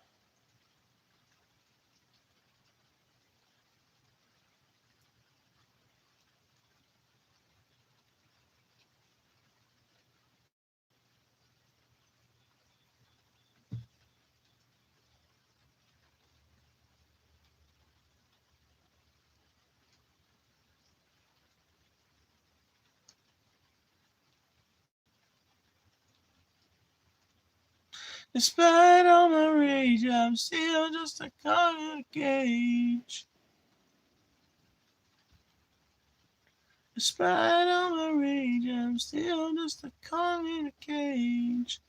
Despite all my rage, I'm still just a cog in a cage. Despite all my rage, I'm still just a cog in a cage.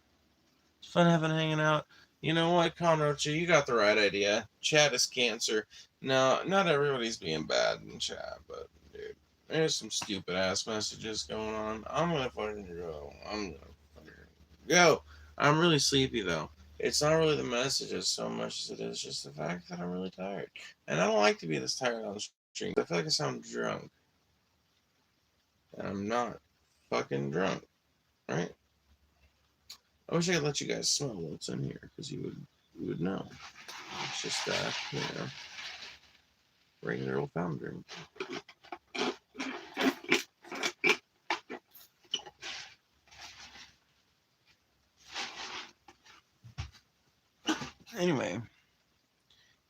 It's fun hanging out. You know what, Conrocha, you got the right idea. Chat is cancer. No, not everybody's being bad in chat, but dude, there's some stupid ass messages going on. I'm gonna fucking go. Go. I'm really sleepy though. It's not really the messages so much as it is just the fact that I'm really tired. And I don't like to be this tired on stream. I feel like I sound drunk. And I'm not fucking drunk. Right? I wish I could let you guys smell what's in here, because you would know. It's just regular old fountain drink. Anyway,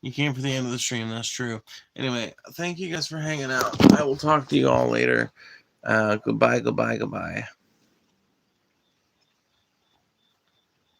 you came for the end of the stream, that's true. Anyway, thank you guys for hanging out. I will talk to you all later. Goodbye.